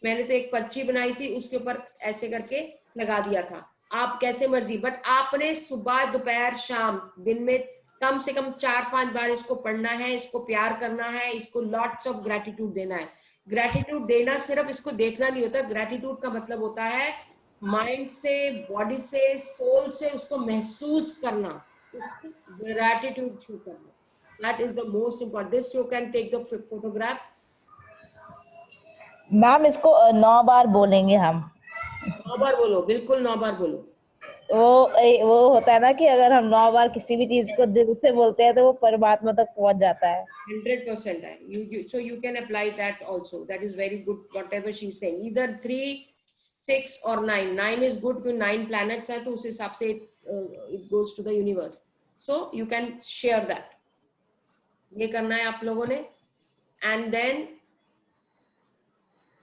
मैंने तो एक पर्ची बनाई थी, उसके ऊपर ऐसे करके लगा दिया था. आप कैसे मर्जी, बट आपने सुबह दोपहर शाम दिन में कम से कम 4-5 बार इसको पढ़ना है, इसको प्यार करना है, इसको लॉट्स ऑफ ग्रेटिट्यूड देना है. ग्रेटिट्यूड देना सिर्फ इसको देखना नहीं होता. ग्रेटिट्यूड का मतलब होता है माइंड से, बॉडी से, सोल से उसको महसूस करना, उसको ग्रेटिट्यूड शो करना. That is the most important. This you can take the photograph. Ma'am इसको 9 बार बोलेंगे हम. 9 बार बोलो, बिल्कुल 9 बार बोलो. वो होता है ना कि अगर हम 9 बार किसी भी चीज को दिल से बोलते हैं तो वो परमात्मा तक पहुंच जाता है. 100% है. So you can apply that also. That is very good. Whatever she's saying, either 3, 6 or 9. 9 is good because 9 planets है, तो उस हिसाब से it goes to the universe. So you can share that. ये करना है आप लोगों ने. And then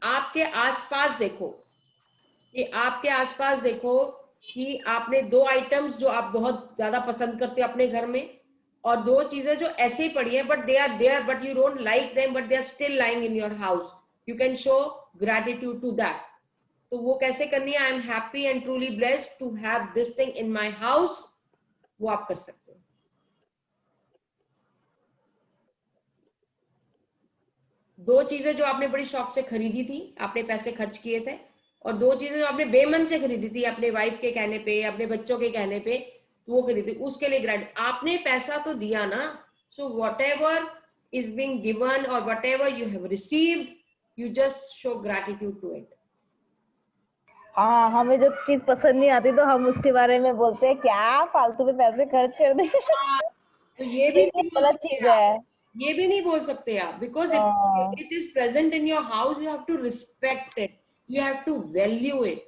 आपके आसपास देखो, कि आपके आसपास देखो कि आपने 2 आइटम्स जो आप बहुत ज्यादा पसंद करते हो अपने घर में, और 2 चीजें जो ऐसे ही पड़ी हैं but they are there but you don't like them but they are still lying in your house. You can show gratitude to that. तो वो कैसे करनी है? I am happy and truly blessed to have this thing in my house. वो आप कर सकते हो. दो चीजें जो आपने बड़ी शौक से खरीदी थी, आपने पैसे खर्च किए थे, और 2 चीजें जो आपने बेमन से खरीदी थी, अपने वाइफ के कहने पे, अपने बच्चों के कहने पे, तो वो खरीदी. उसके लिए ग्रेट, आपने पैसा तो दिया ना. So whatever is being given और whatever you have received, you just show gratitude to it. हाँ, हमें जो चीज पसंद नहीं आती तो हम उसके बारे में बोलते हैं क्या फालतू में पैसे खर्च कर दे. तो ये भी गलत चीज है. ये भी नहीं बोल सकते आप, because it is present in your house. You have to respect it, you have to value it.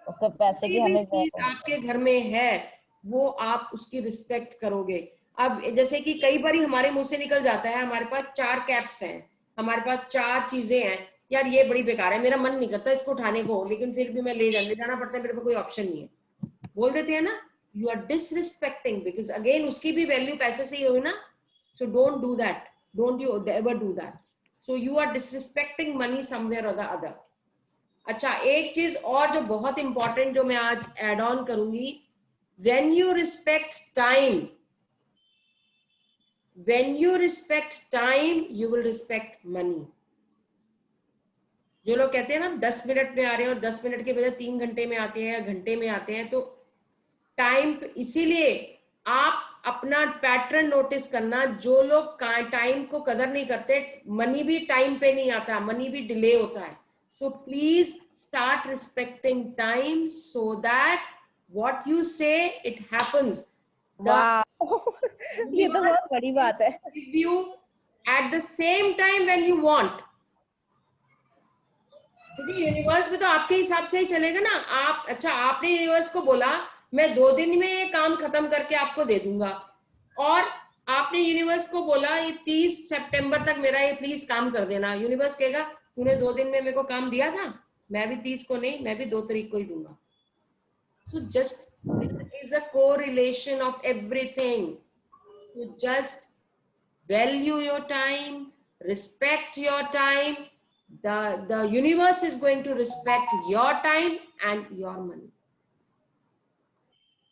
उसके पैसे की हमें चीज आपके घर में है वो आप उसकी रिस्पेक्ट करोगे. अब जैसे कि कई बार हमारे मुंह से निकल जाता है, हमारे पास 4 कैप्स हैं, हमारे पास 4 चीजें हैं, यार ये बड़ी बेकार है, मेरा मन नहीं करता इसको उठाने को, लेकिन फिर भी मैं ले जाना पड़ता है, मेरे पास कोई ऑप्शन नहीं है. बोल देते हैं ना, you are disrespecting, because again उसकी भी वैल्यू पैसे से ही हुई ना. So don't do that. Don't you ever do that. So you are disrespecting money somewhere or the other. अच्छा, एक चीज और जो बहुत इंपॉर्टेंट जो मैं आज एड ऑन करूंगी, when you respect time, you will respect money. जो लोग कहते हैं ना 10 मिनट में आ रहे हैं और 10 मिनट के बजाय 3 घंटे में आते हैं या घंटे में आते हैं, तो टाइम, इसीलिए आप अपना पैटर्न नोटिस करना. जो लोग टाइम को कदर नहीं करते, मनी भी टाइम पे नहीं आता, मनी भी डिले होता है. So please start respecting time so that what you से इट हैपेंस. ये तो बहुत बड़ी बात है. You at the same time when you want. क्योंकि यूनिवर्स में तो आपके हिसाब से ही चलेगा ना. आप, अच्छा, आपने यूनिवर्स को बोला मैं 2 दिन में ये काम खत्म करके आपको दे दूंगा, और आपने यूनिवर्स को बोला ये 30 सितंबर तक मेरा ये प्लीज काम कर देना. यूनिवर्स कहेगा तूने 2 दिन में मेरे को काम दिया था, मैं भी 30 को नहीं, मैं भी 2 तारीख को ही दूंगा. So just is a correlation of everything. You just value your time, respect your time. The universe is going to respect your time and your money.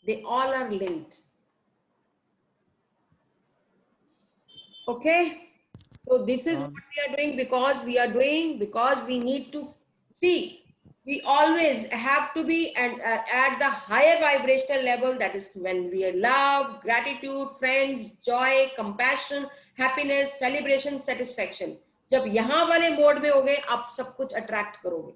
They all are linked. Okay, so this is what we are doing, because we need to see, we always have to be at the higher vibrational level. That is when we are love, gratitude, friends, joy, compassion, happiness, celebration, satisfaction. जब यहाँ वाले mode में होगे, आप सब कुछ attract करोगे,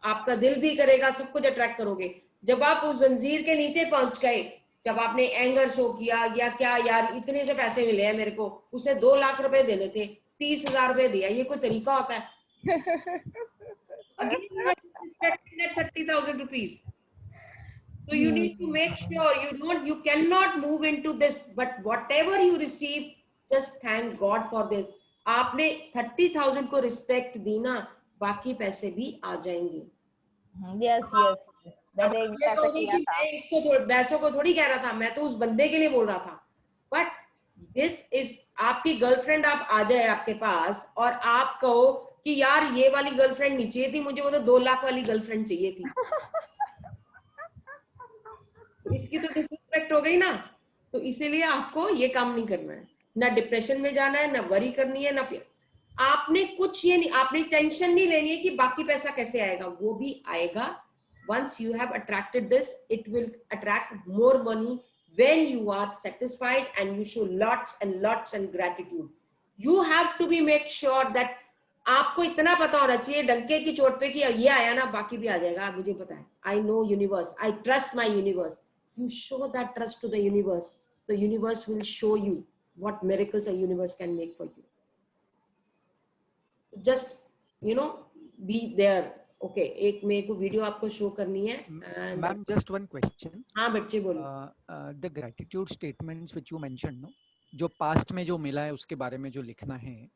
आपका दिल भी करेगा, सब कुछ अट्रैक्ट करोगे. जब आप उस जंजीर के नीचे पहुंच गए, जब आपने एंगर शो किया या क्या, यार इतने से पैसे मिले हैं मेरे को, उसे 2 लाख रुपए देने थे, 30,000 रुपए दिया, ये कोई तरीका होता है? Again, you are expecting that 30,000 rupees. So you need to make sure you cannot move into this, but whatever you receive, just thank God for this. आपने 30,000 को रिस्पेक्ट दी ना, बाकी पैसे भी आ जाएंगे. Yes, yes, yes. अब मैंने ये ऐसा कहोगे किया कि था. मैं इसको पैसों को थोड़ी कह रहा था, मैं तो उस बंदे के लिए बोल रहा था. बट दिस इज, आपकी गर्लफ्रेंड आप आ जाए आपके पास और आप कहो कि यार ये वाली गर्लफ्रेंड नहीं चाहिए थी मुझे, वो तो 2 लाख वाली गर्लफ्रेंड चाहिए थी. इसकी तो डिसरिस्पेक्ट हो गई ना. तो इसीलिए आपको ये काम नहीं करना है, ना डिप्रेशन में जाना है, ना वरी करनी है, ना फिर आपने कुछ ये नहीं, आपने टेंशन नहीं लेनी है कि बाकी पैसा कैसे आएगा, वो भी आएगा. Once you have attracted this, it will attract more money when you are satisfied and you show lots and lots and gratitude. You have to be make sure that आपको इतना पता होना चाहिए डंके की चोट पे कि ये आया ना बाकी भी आ जाएगा, मुझे पता है. I know universe, I trust my universe. You show that trust to the universe. The universe will show you what miracles a universe can make for you. Just, be there. Okay, एक मेरे को video आपको show करनी है. Ma'am, just one question. हाँ बच्चे बोलो. The gratitude statements which you mentioned, no? जो पास्ट में जो मिला है उसके बारे में जो लिखना है,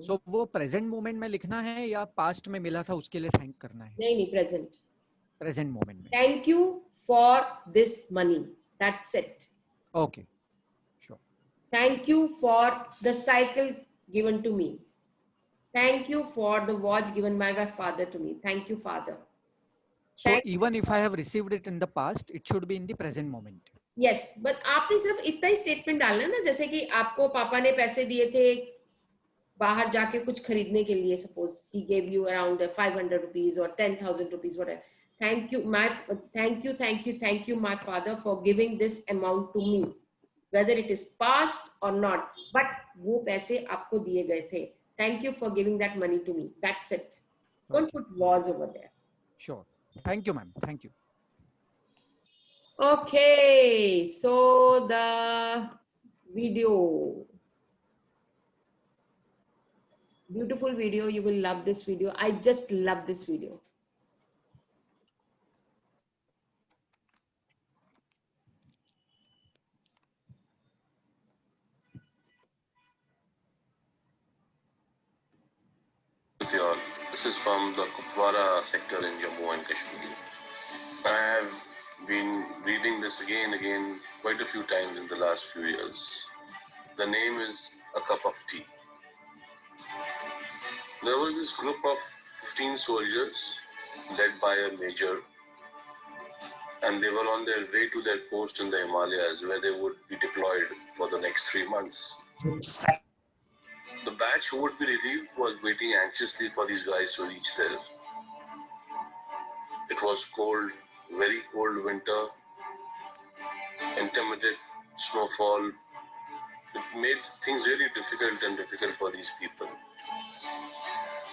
so वो प्रेजेंट मोमेंट में लिखना है या पास्ट में मिला था उसके लिए थैंक करना है? नहीं, प्रेजेंट मोमेंट में. Thank you for this money, that's it. Okay, sure. Thank you for the cycle given to me. Thank you for the watch given by my father to me. Thank you, Father. So even if I have received it in the past, it should be in the present moment. Yes, but आपने सिर्फ इतना ही statement डालना है ना, जैसे कि आपको पापा ने पैसे दिए थे बाहर जाके कुछ खरीदने के लिए, suppose he gave you around 500 rupees or 10,000 rupees, whatever. Thank you, my father, for giving this amount to me, whether it is past or not. But वो पैसे आपको दिए गए थे. Thank you for giving that money to me. That's it. Don't put was over there. Sure. Thank you, ma'am. Thank you. Okay. So the video. Beautiful video. You will love this video. I just love this video. This is from the Kupwara sector in Jammu and Kashmir. I have been reading this again quite a few times in the last few years. The name is A Cup of Tea. There was this group of 15 soldiers led by a major, and they were on their way to their post in the Himalayas where they would be deployed for the next 3 months. The batch who would be relieved was waiting anxiously for these guys to reach there. It was cold, very cold winter, intermittent snowfall. It made things really difficult for these people.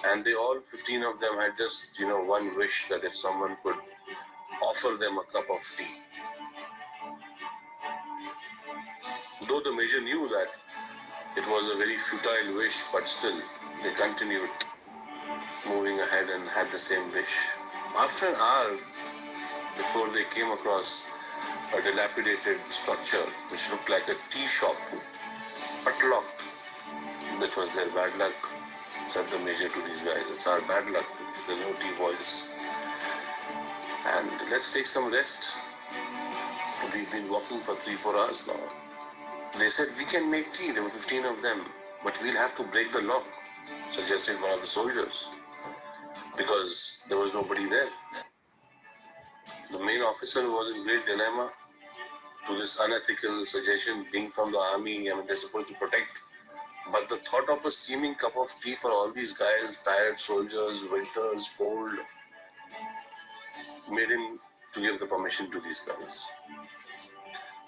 And they all, 15 of them, had just, one wish that if someone could offer them a cup of tea. Though the major knew that it was a very futile wish, but still, they continued moving ahead and had the same wish. After an hour, before they came across a dilapidated structure which looked like a tea shop, but locked, which was their bad luck, said the major to these guys. It's our bad luck, the no tea boys. And let's take some rest. We've been walking for 3-4 hours now. They said, we can make tea. There were 15 of them, but we'll have to break the lock, suggested one of the soldiers, because there was nobody there. The main officer was in great dilemma to this unethical suggestion, being from the army. I mean, they're supposed to protect. But the thought of a steaming cup of tea for all these guys, tired soldiers, winters, cold, made him to give the permission to these guys.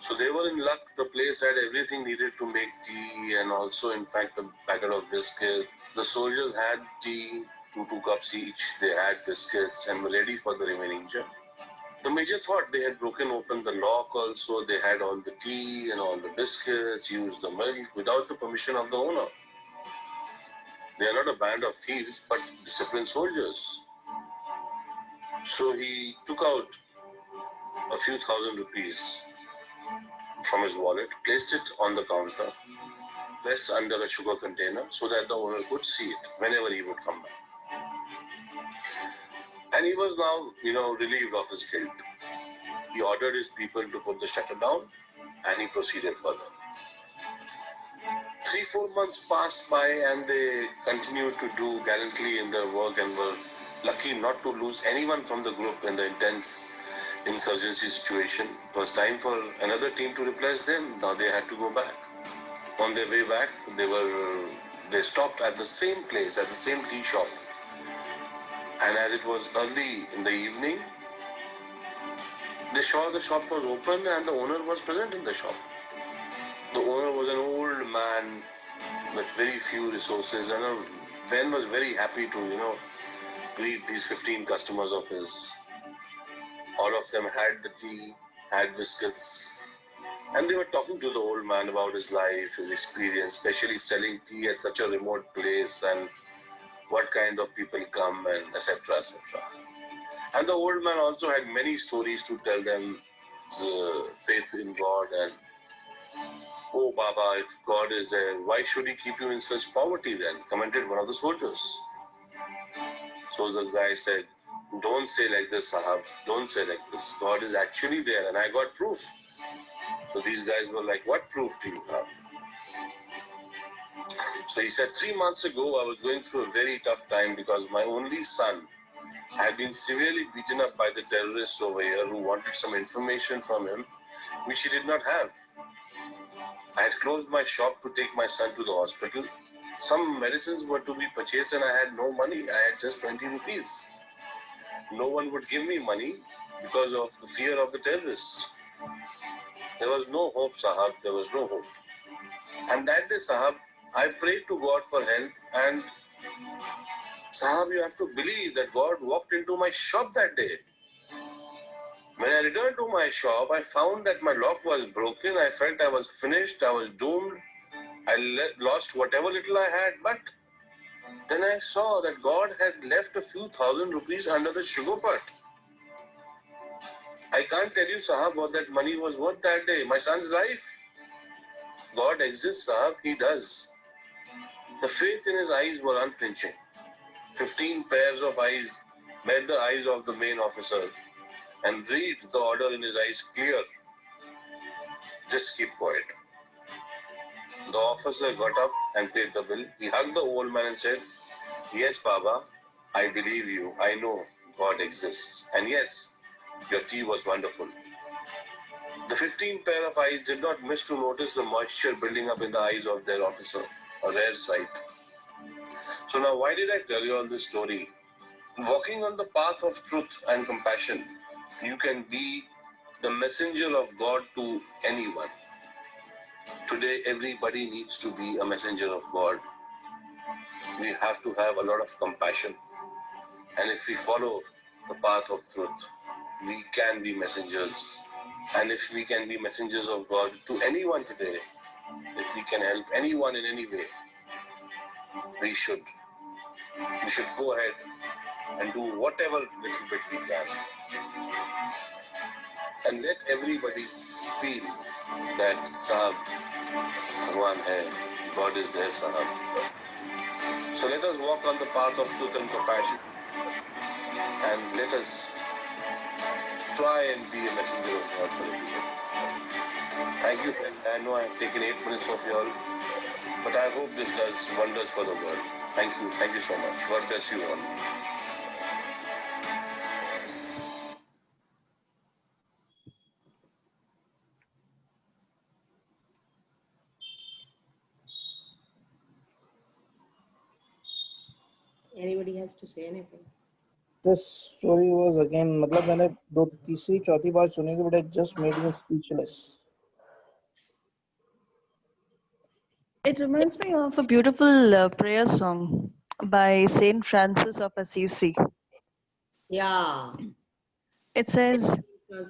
So they were in luck. The place had everything needed to make tea, and also, in fact, a packet of biscuits. The soldiers had tea, 2 cups each. They had biscuits and were ready for the remaining journey. The major thought they had broken open the lock also. They had all the tea and all the biscuits, used the milk without the permission of the owner. They are not a band of thieves, but disciplined soldiers. So he took out a few thousand rupees from his wallet, placed it on the counter, pressed under a sugar container so that the owner could see it whenever he would come back. And he was now, relieved of his guilt. He ordered his people to put the shutter down and he proceeded further. 3-4 months passed by and they continued to do gallantly in their work and were lucky not to lose anyone from the group in the intense insurgency situation. It was time for another team to replace them. Now they had to go back. On their way back, they stopped at the same place, at the same tea shop. And as it was early in the evening, they saw the shop was open and the owner was present in the shop. The owner was an old man with very few resources, and Ben was very happy to, greet these 15 customers of his. All of them had the tea, had biscuits, and they were talking to the old man about his life, his experience, especially selling tea at such a remote place and what kind of people come and etc. etc. And the old man also had many stories to tell them, faith in God and, oh Baba, if God is there, why should he keep you in such poverty then? Commented one of the soldiers. So the guy said, don't say like this, Sahab, don't say like this. God is actually there and I got proof. So these guys were like, what proof do you have? So he said, 3 months ago, I was going through a very tough time because my only son had been severely beaten up by the terrorists over here who wanted some information from him, which he did not have. I had closed my shop to take my son to the hospital. Some medicines were to be purchased and I had no money. I had just 20 rupees. No one would give me money because of the fear of the terrorists. There was no hope, Sahab. There was no hope. And that day, Sahab, I prayed to God for help, and Sahab, you have to believe that God walked into my shop that day. When I returned to my shop, I found that my lock was broken. I felt I was finished. I was doomed. I lost whatever little I had. But then I saw that God had left a few thousand rupees under the sugar pot. I can't tell you, Sahab, what that money was worth that day. My son's life. God exists, Sahab. He does. The faith in his eyes were unflinching. 15 pairs of eyes met the eyes of the main officer and read the order in his eyes clear. Just keep quiet. The officer got up and paid the bill. He hugged the old man and said, yes, Baba, I believe you. I know God exists. And yes, your tea was wonderful. The 15 pair of eyes did not miss to notice the moisture building up in the eyes of their officer, a rare sight. So now, why did I tell you all this story? Walking on the path of truth and compassion, you can be the messenger of God to anyone. Today, everybody needs to be a messenger of God. We have to have a lot of compassion. And if we follow the path of truth, we can be messengers. And if we can be messengers of God to anyone today, if we can help anyone in any way, we should go ahead and do whatever little bit we can. And let everybody feel that Sahab, Bhagwan hai, God is there, Sahab. So let us walk on the path of truth and compassion. And let us try and be a messenger of God for everyone. Thank you. I know I have taken 8 minutes of y'all, but I hope this does wonders for the world. Thank you. Thank you so much. God bless you all. Anybody has to say anything? This story was again, मतलब मैंने दो तीसरी चौथी बार सुनी, but it just made me speechless. It reminds me of a beautiful prayer song by Saint Francis of Assisi. Yeah. It says,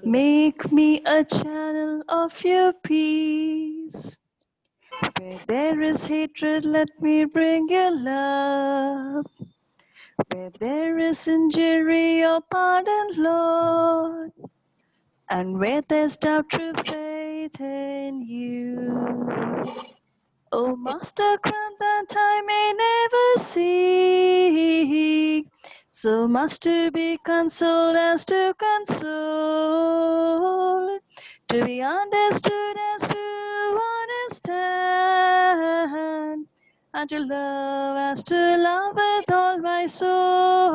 Make me a channel of your peace. Where there is hatred, let me bring your love. Where there is injury, your pardon, Lord. And where there's doubt, true faith in you. O Master, grant that I may never see so much to be consoled as to console, to be understood as to understand, and to love as to love with all my soul.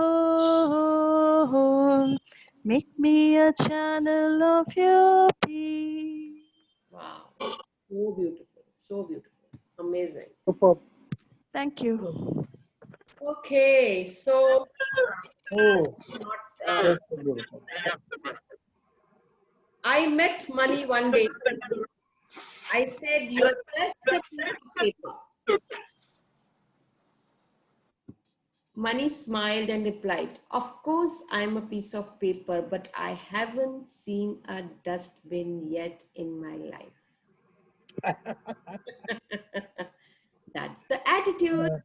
Make me a channel of your peace. Wow. So beautiful. So beautiful. Amazing. Superb. Thank you. Okay, so Oh, not, that's so beautiful. I met money one day. I said, "You're just a piece of paper." Money smiled and replied, "Of course, I'm a piece of paper, but I haven't seen a dustbin yet in my life." That's the attitude.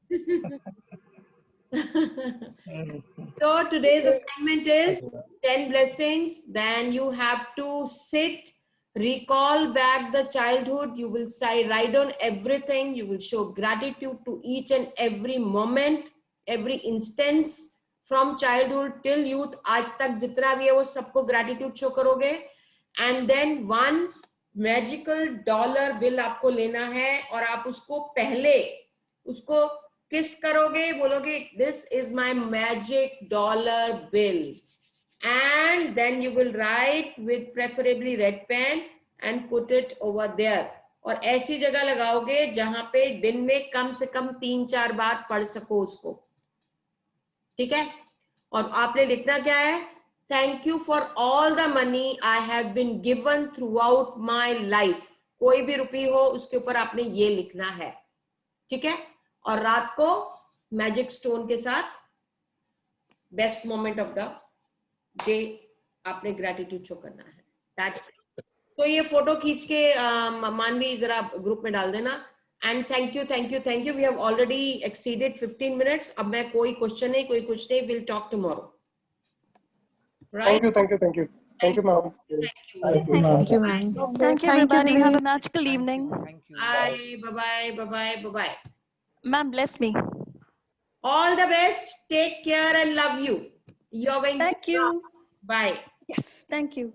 So today's assignment is 10 blessings. Then you have to sit, recall back the childhood. You will say, write down everything. You will show gratitude to each and every moment, every instance from childhood till youth. आज तक जितना भी है वो सबको gratitude show करोगे. And then one magical dollar bill आपको लेना है और आप उसको पहले उसको किस करोगे, बोलोगे this is my magic dollar bill, and then you will write with preferably red pen and put it over there. और ऐसी जगह लगाओगे जहां पे दिन में कम से कम 3-4 बार पढ़ सको उसको, ठीक है? और आपने लिखना क्या है? Thank you for all the money I have been given throughout my life. कोई भी रुपी हो उसके ऊपर आपने ये लिखना है, ठीक है? और रात को मैजिक स्टोन के साथ best moment of the day आपने ग्रेटिट्यूड शो करना है. दैट्स तो ये फोटो खींच के मानवी जरा ग्रुप में डाल देना. And thank you thank you thank you. We have already exceeded 15 minutes. अब मैं कोई क्वेश्चन नहीं, कोई कुछ नहीं. Will talk tomorrow. Thank you, ma'am. Thank you, ma'am. Thank you, everybody. Have a magical evening. Bye, bye, bye, bye, bye, bye. Ma'am, bless me. All the best. Take care and love you. You're going Thank you. Bye. Yes, thank you.